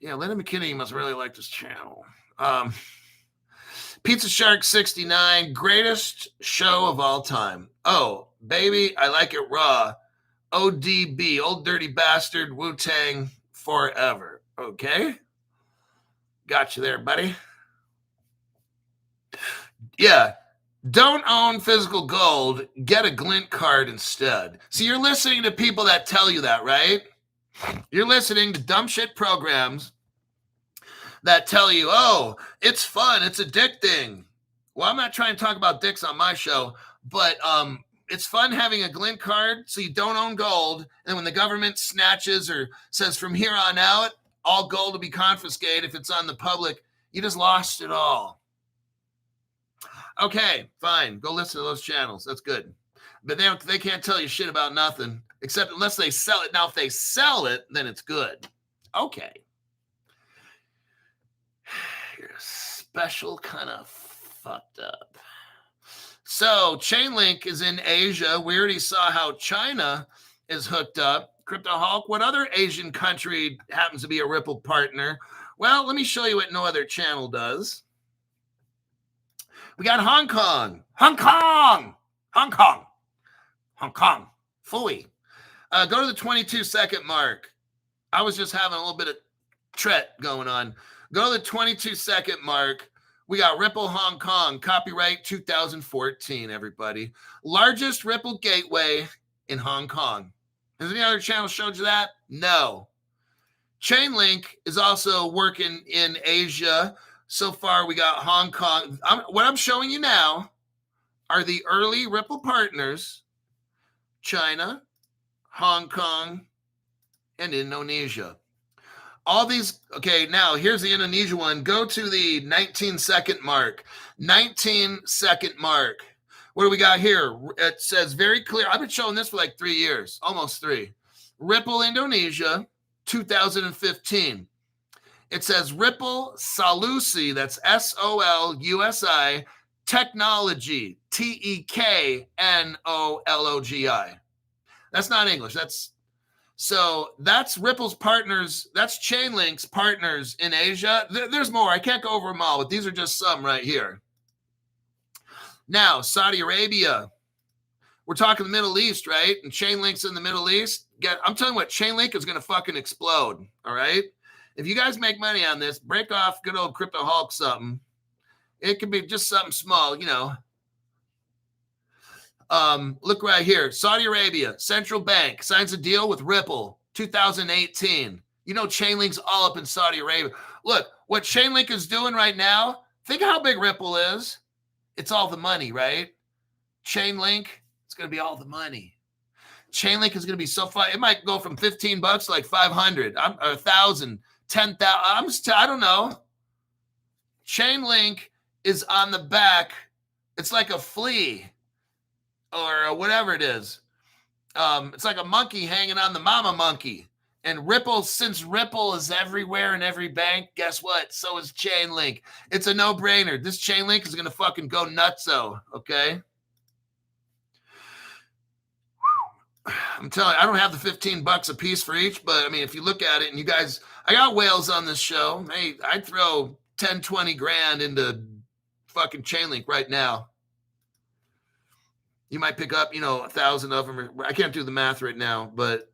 McKinney must really like this channel. Pizza Shark 69, greatest show of all time. Oh, baby, I like it raw. ODB, Old Dirty Bastard, Wu-Tang forever. Okay. Got you there, buddy. Yeah. Don't own physical gold. Get a glint card instead. See, you're listening to people that tell you that, right? You're listening to dumb shit programs that tell you, oh, it's fun, it's addicting. Well, I'm not trying to talk about dicks on my show, but it's fun having a glint card so you don't own gold. And when the government snatches or says from here on out, all gold will be confiscated if it's on the public, you just lost it all. Okay, fine. Go listen to those channels. That's good. But they can't tell you shit about nothing, except unless they sell it. Now, if they sell it, then it's good. Okay. You're special kind of fucked up. So Chainlink is in Asia. We already saw how China is hooked up. Crypto Hulk, what other Asian country happens to be a Ripple partner? Well, let me show you what no other channel does. We got Hong Kong. Hong Kong. Hong Kong. Hong Kong. Fully. Go to the 22-second mark. I was just having a little bit of tret going on. Go to the 22-second mark. We got Ripple Hong Kong, copyright 2014, everybody. Largest Ripple gateway in Hong Kong. Has any other channel showed you that? No. Chainlink is also working in Asia. So far, we got Hong Kong. What I'm showing you now are the early Ripple partners, China, Hong Kong, and Indonesia. All these, okay, now here's the Indonesia one. Go to the 19-second mark. 19-second mark. What do we got here? It says very clear. I've been showing this for like 3 years, almost 3. Ripple Indonesia, 2015. It says Ripple Solusi, that's SOLUSI, Technology, TEKNOLOGI. That's not English. That's Ripple's partners. That's Chainlink's partners in Asia. There's more. I can't go over them all, but these are just some right here. Now, Saudi Arabia. We're talking the Middle East, right? And Chainlink's in the Middle East. I'm telling you what, Chainlink is going to fucking explode, all right? If you guys make money on this, break off good old Crypto Hulk something. It could be just something small, you know. Look right here. Saudi Arabia, central bank signs a deal with Ripple, 2018. You know, Chainlink's all up in Saudi Arabia. Look, what Chainlink is doing right now, think how big Ripple is. It's all the money, right? Chainlink, it's going to be all the money. Chainlink is going to be so fun. It might go from $15 to like 500, or 1,000, 10,000. I don't know. Chainlink is on the back. It's like a flea or whatever it is. It's like a monkey hanging on the mama monkey. And Ripple, since Ripple is everywhere in every bank, guess what? So is Chainlink. It's a no-brainer. This Chainlink is going to fucking go nutso, okay? I'm telling you, I don't have the $15 a piece for each, but I mean, if you look at it and you guys, I got whales on this show. Hey, I'd throw 10, 20 grand into fucking Chainlink right now. You might pick up, 1,000 of them. I can't do the math right now, but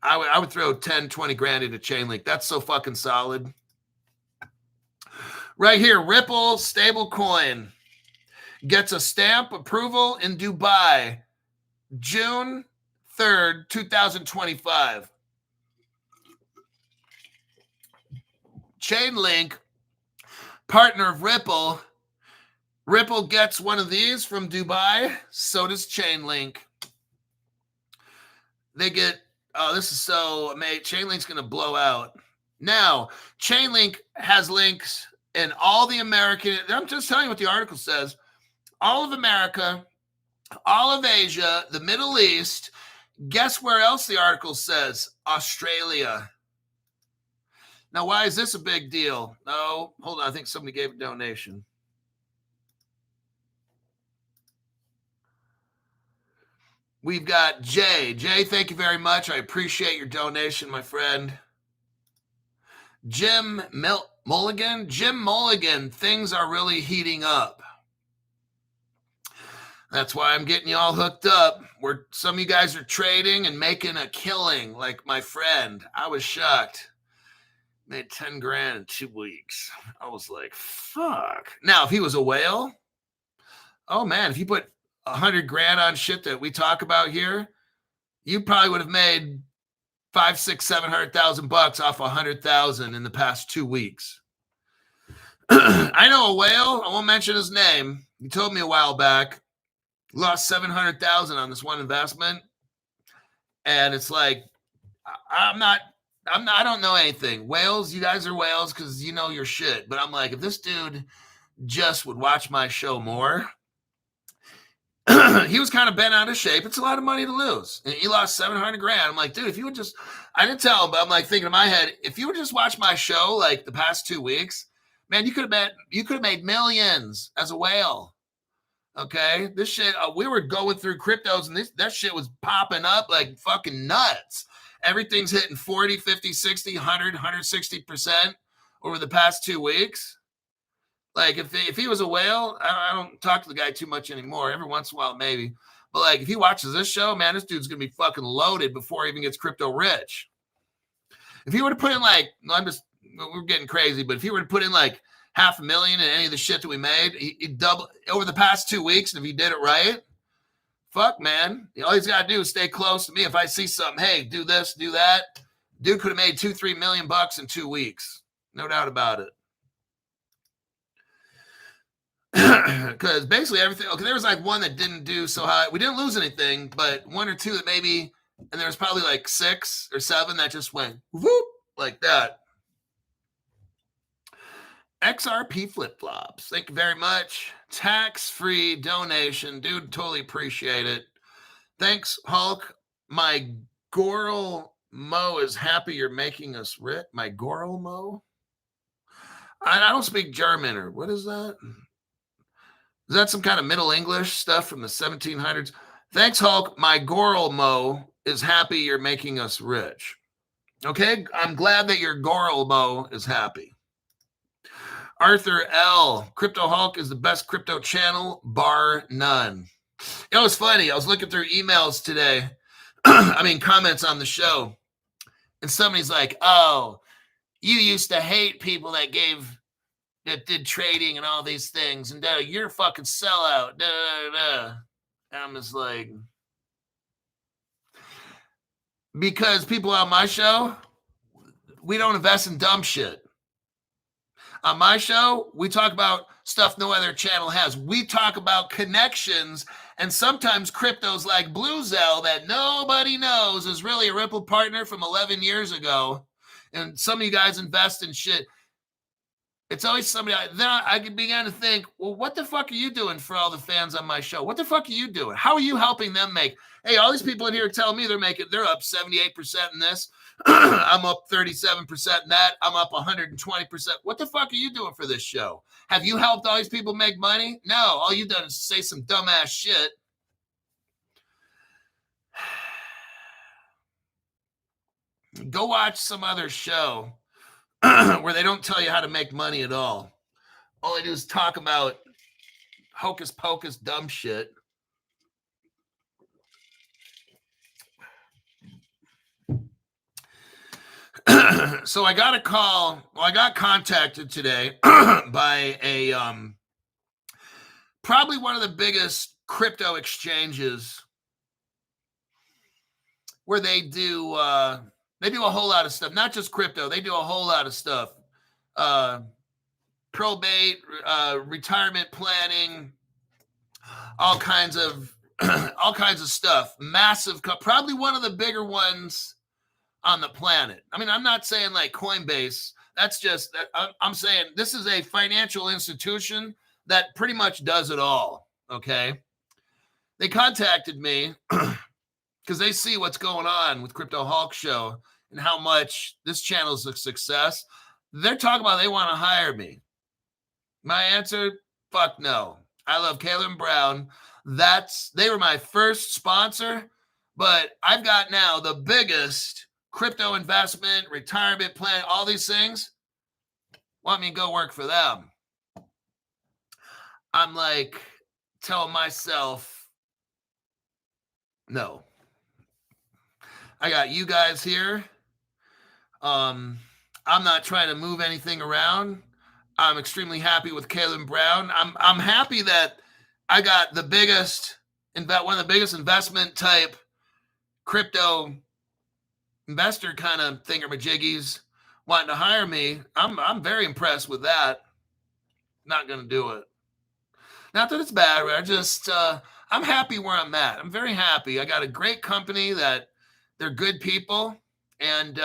I would throw 10, 20 grand into Chainlink. That's so fucking solid. Right here, Ripple stablecoin gets a stamp approval in Dubai, June 3rd, 2025. Chainlink, partner of Ripple. Ripple gets one of these from Dubai. So does Chainlink. They get, this is so amazing. Chainlink's going to blow out. Now, Chainlink has links in all the American, I'm just telling you what the article says. All of America, all of Asia, the Middle East. Guess where else the article says? Australia. Now, why is this a big deal? Oh, hold on. I think somebody gave a donation. We've got Jay. Jay, thank you very much. I appreciate your donation, my friend. Jim Mulligan. Jim Mulligan, things are really heating up. That's why I'm getting you all hooked up. Where some of you guys are trading and making a killing, like my friend. I was shocked. Made 10 grand in 2 weeks. I was like, fuck. Now, if he was a whale, oh man, if you put 100 grand on shit that we talk about here, you probably would have made 5, 6, 700,000 bucks off 100,000 in the past 2 weeks. I know a whale. I won't mention his name. He told me a while back. Lost 700,000 on this one investment, and it's like I don't know anything. Whales, you guys are whales because you know your shit. But I'm like, if this dude just would watch my show more, he was kind of bent out of shape. It's a lot of money to lose, and he lost 700 grand. I'm like, dude, if you would just, I didn't tell him, but I'm like thinking in my head, if you would just watch my show like the past 2 weeks, man, you could have made millions as a whale. Okay, this shit, we were going through cryptos and that shit was popping up like fucking nuts. Everything's hitting 40, 50, 60, 100, 160% over the past 2 weeks. Like if he was a whale, I don't talk to the guy too much anymore. Every once in a while, maybe. But like if he watches this show, man, this dude's going to be fucking loaded before he even gets crypto rich. If he were to put in like, we're getting crazy, but if he were to put in like $500,000 in any of the shit that we made, he'd double over the past 2 weeks. And if he did it right, fuck, man. All he's got to do is stay close to me. If I see something, hey, do this, do that. Dude could have made 2-3 million bucks in 2 weeks. No doubt about it. Because basically everything, okay, there was like one that didn't do so high. We didn't lose anything, but 1 or 2 that maybe, and there was probably like 6 or 7 that just went whoop like that. XRP flip-flops. Thank you very much. Tax-free donation. Dude, totally appreciate it. Thanks, Hulk. My Goral Mo is happy you're making us rich. My Goral Mo? I don't speak German, or what is that? Is that some kind of Middle English stuff from the 1700s? Thanks, Hulk. My Goral Mo is happy you're making us rich. Okay? I'm glad that your Goral Mo is happy. Arthur L. Crypto Hulk is the best crypto channel, bar none. It was funny. I was looking through emails today. Comments on the show. And somebody's like, oh, you used to hate people that did trading and all these things. And you're a fucking sellout. And I'm just like, because people on my show, we don't invest in dumb shit. On my show, we talk about stuff no other channel has. We talk about connections and sometimes cryptos like Bluezell that nobody knows is really a Ripple partner from 11 years ago. And some of you guys invest in shit. It's always somebody. Then I began to think, well, what the fuck are you doing for all the fans on my show? What the fuck are you doing? How are you helping them make? Hey, all these people in here telling me they're up 78% in this. I'm up 37% in that. I'm up 120%. What the fuck are you doing for this show? Have you helped all these people make money? No, all you've done is say some dumbass shit. Go watch some other show where they don't tell you how to make money at all. All they do is talk about hocus pocus dumb shit. So I got a call. Well, I got contacted today by a probably one of the biggest crypto exchanges where they do a whole lot of stuff, not just crypto. They do a whole lot of stuff. Probate, retirement planning, all kinds of stuff. Massive, probably one of the bigger ones on the planet. I mean, I'm not saying like Coinbase. That's just, I'm saying this is a financial institution that pretty much does it all. Okay. They contacted me because they see what's going on with Crypto Hulk Show and how much this channel is a success. They're talking about they want to hire me. My answer, fuck no. I love Caleb Brown. They were my first sponsor, but I've got now the biggest crypto investment, retirement plan, all these things. Want me to go work for them. I'm like telling myself, no. I got you guys here. I'm not trying to move anything around. I'm extremely happy with Caleb Brown. I'm happy that I got one of the biggest investment type crypto investor kind of thingamajiggies wanting to hire me. I'm very impressed with that. Not going to do it. Not that it's bad. I just I'm happy where I'm at. I'm very happy. I got a great company that they're good people, and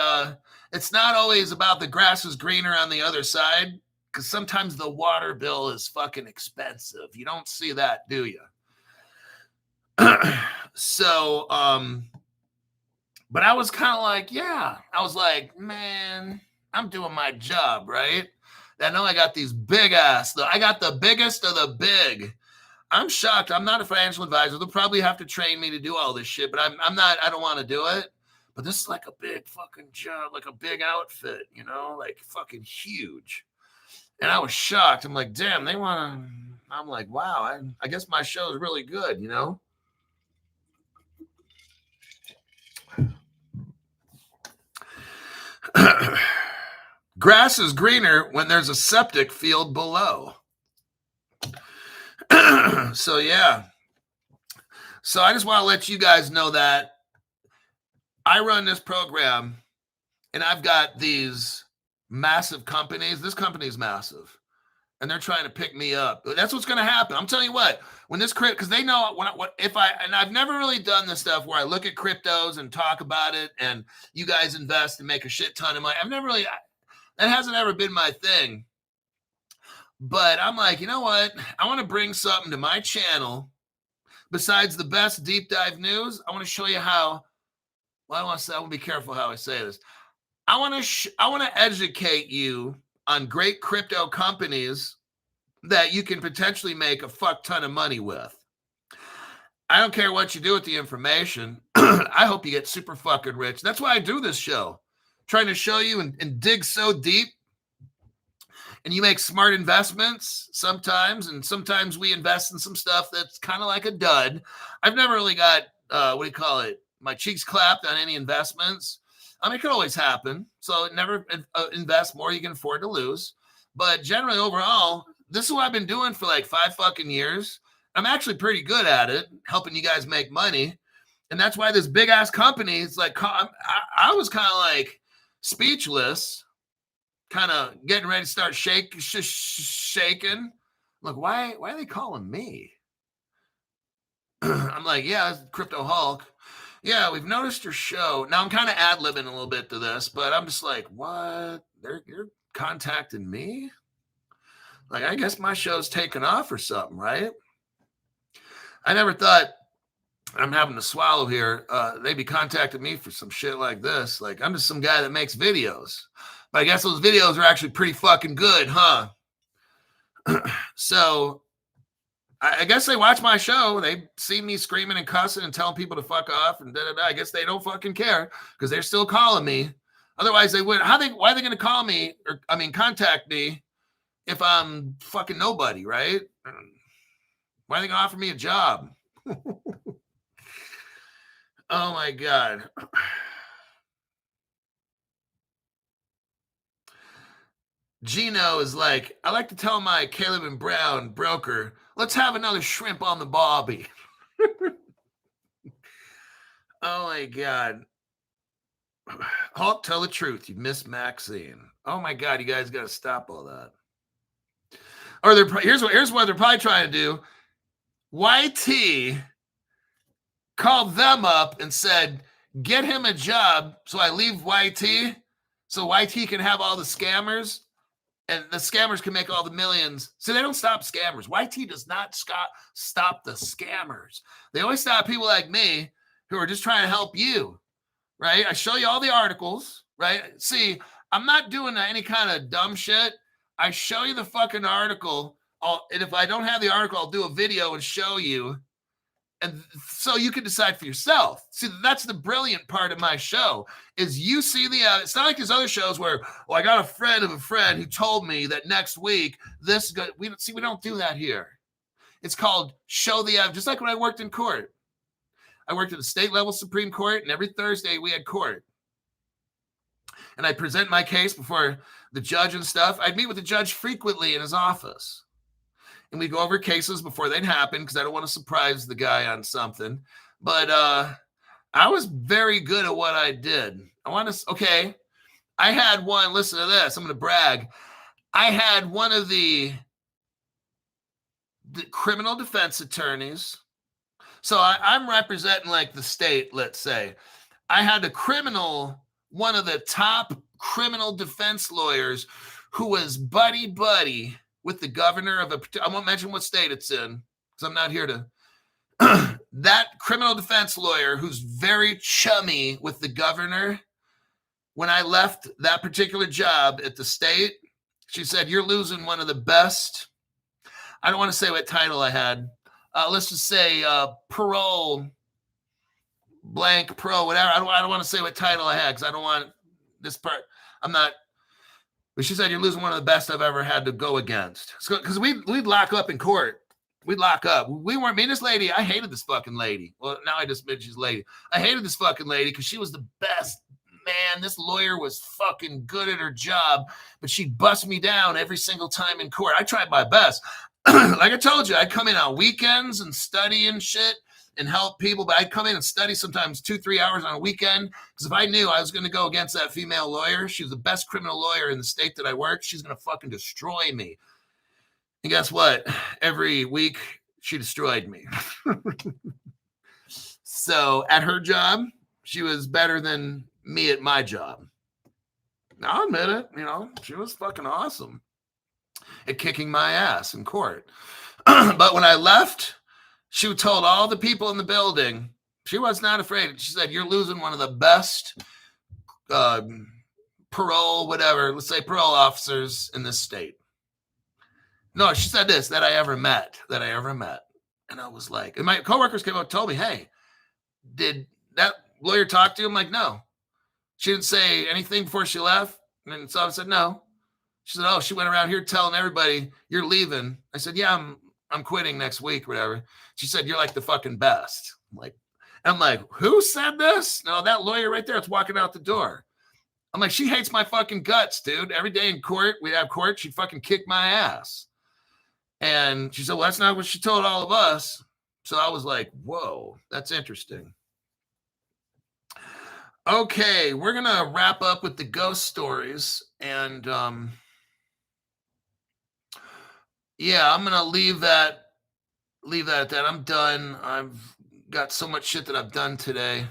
it's not always about the grass is greener on the other side, because sometimes the water bill is fucking expensive. You don't see that, do you? So, but I was kind of like, yeah. I was like, man, I'm doing my job, right? I know I got these big ass. I got the biggest of the big. I'm shocked. I'm not a financial advisor. They'll probably have to train me to do all this shit, but I'm not. I don't want to do it. But this is like a big fucking job, like a big outfit, you know, like fucking huge. And I was shocked. I'm like, damn, they want to. I'm like, wow. I guess my show is really good, you know. Grass is greener when there's a septic field below. So, yeah. So I just want to let you guys know that I run this program and I've got these massive companies. This company is massive and they're trying to pick me up. That's what's going to happen. I'm telling you what, when this crypto, because they know and I've never really done this stuff where I look at cryptos and talk about it and you guys invest and make a shit ton of money. That hasn't ever been my thing. But I'm like, you know what? I want to bring something to my channel besides the best deep dive news. I want to show you how, I want to be careful how I say this. I want to educate you on great crypto companies that you can potentially make a fuck ton of money with. I don't care what you do with the information. I hope you get super fucking rich. That's why I do this show. Trying to show you and dig so deep. And you make smart investments sometimes. And sometimes we invest in some stuff that's kind of like a dud. I've never really got, my cheeks clapped on any investments. I mean, it could always happen. So never invest more you can afford to lose. But generally overall, this is what I've been doing for like 5 fucking years. I'm actually pretty good at it, helping you guys make money. And that's why this big ass company is like, I was kind of like speechless, kind of getting ready to start shaking. Like, why are they calling me? I'm like, yeah, Crypto Hulk. Yeah, we've noticed your show. Now I'm kind of ad-libbing a little bit to this, but I'm just like, what? You're contacting me? Like, I guess my show's taken off or something, right? I never thought, I'm having to swallow here, they'd be contacting me for some shit like this. Like, I'm just some guy that makes videos. But I guess those videos are actually pretty fucking good, huh? So I guess they watch my show. They see me screaming and cussing and telling people to fuck off and da-da-da. I guess they don't fucking care because they're still calling me. Otherwise, they would. Why are they going to call me or, contact me if I'm fucking nobody, right? Why are they going to offer me a job? Oh, my God. Gino is like, I like to tell my Caleb and Brown broker, let's have another shrimp on the bobby. Oh, my God. Hulk, tell the truth. You missed Maxine. Oh, my God. You guys got to stop all that. Or here's what they're probably trying to do. YT called them up and said, get him a job so I leave YT so YT can have all the scammers and the scammers can make all the millions. So they don't stop scammers. YT does not stop the scammers. They always stop people like me who are just trying to help you, right? I show you all the articles, right? See, I'm not doing any kind of dumb shit. I show you the fucking article. And if I don't have the article, I'll do a video and show you. And so you can decide for yourself. See, that's the brilliant part of my show is you see it's not like these other shows where, I got a friend of a friend who told me that next week we don't do that here. It's called show the evidence. Just like when I worked in court. I worked at the state level Supreme Court, and every Thursday we had court. And I present my case before the judge and stuff. I'd meet with the judge frequently in his office. And we go over cases before they'd happen because I don't want to surprise the guy on something. But I was very good at what I did. I had one, listen to this. I'm going to brag. I had one of the criminal defense attorneys. So I'm representing like the state, let's say. I had one of the top criminal defense lawyers who was buddy with the governor of I won't mention what state it's in because I'm not here to. That criminal defense lawyer who's very chummy with the governor, when I left that particular job at the state, she said, you're losing one of the best. I don't want to say what title I had. Let's just say parole, blank pro, whatever. I don't want to say what title I had because I don't want this part. I'm not. But she said, you're losing one of the best I've ever had to go against. Because we'd lock up in court. We'd lock up. We weren't, me and this lady, I hated this fucking lady. Well, now I just mentioned she's a lady. I hated this fucking lady because she was the best. Man, this lawyer was fucking good at her job, but she'd bust me down every single time in court. I tried my best. Like I told you, I'd come in on weekends and study and shit and help people, but I'd come in and study sometimes 2-3 hours on a weekend because if I knew I was going to go against that female lawyer, she was the best criminal lawyer in the state that I worked, she's going to fucking destroy me. And guess what? Every week, she destroyed me. So at her job, she was better than me at my job. Now, I'll admit it, she was fucking awesome at kicking my ass in court. But when I left, she told all the people in the building, she was not afraid. She said, you're losing one of the best parole, whatever, let's say parole officers in this state. No, she said this, that I ever met. And I was like, and my coworkers came up and told me, hey, did that lawyer talk to you? I'm like, no. She didn't say anything before she left. And so I said, no. She said, oh, she went around here telling everybody you're leaving. I said, yeah, I'm quitting next week or whatever. She said, you're like the fucking best. I'm like, who said this? No, that lawyer right there is walking out the door. I'm like, she hates my fucking guts, dude. Every day in court, we'd have court. She'd fucking kick my ass. And she said, well, that's not what she told all of us. So I was like, whoa, that's interesting. Okay, we're going to wrap up with the ghost stories. And yeah, I'm going to leave that at that. I'm done. I've got so much shit that I've done today.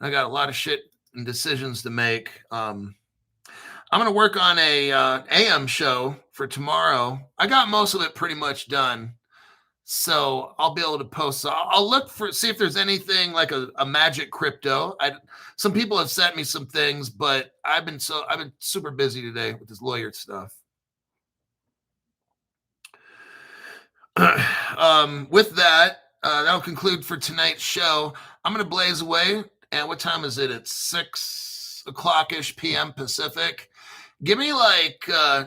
I got a lot of shit and decisions to make. I'm going to work on a AM show for tomorrow. I got most of it pretty much done. So I'll be able to post. So I'll look see if there's anything like a magic crypto. Some people have sent me some things, but I've been super busy today with this lawyer stuff. With that, that'll conclude for tonight's show. I'm going to blaze away. And what time is it? It's 6 o'clock-ish p.m. Pacific. Give me like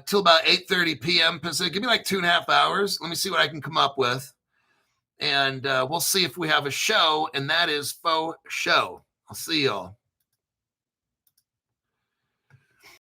till about 8:30 p.m. Pacific. Give me like 2.5 hours. Let me see what I can come up with. And we'll see if we have a show. And that is faux show. I'll see y'all.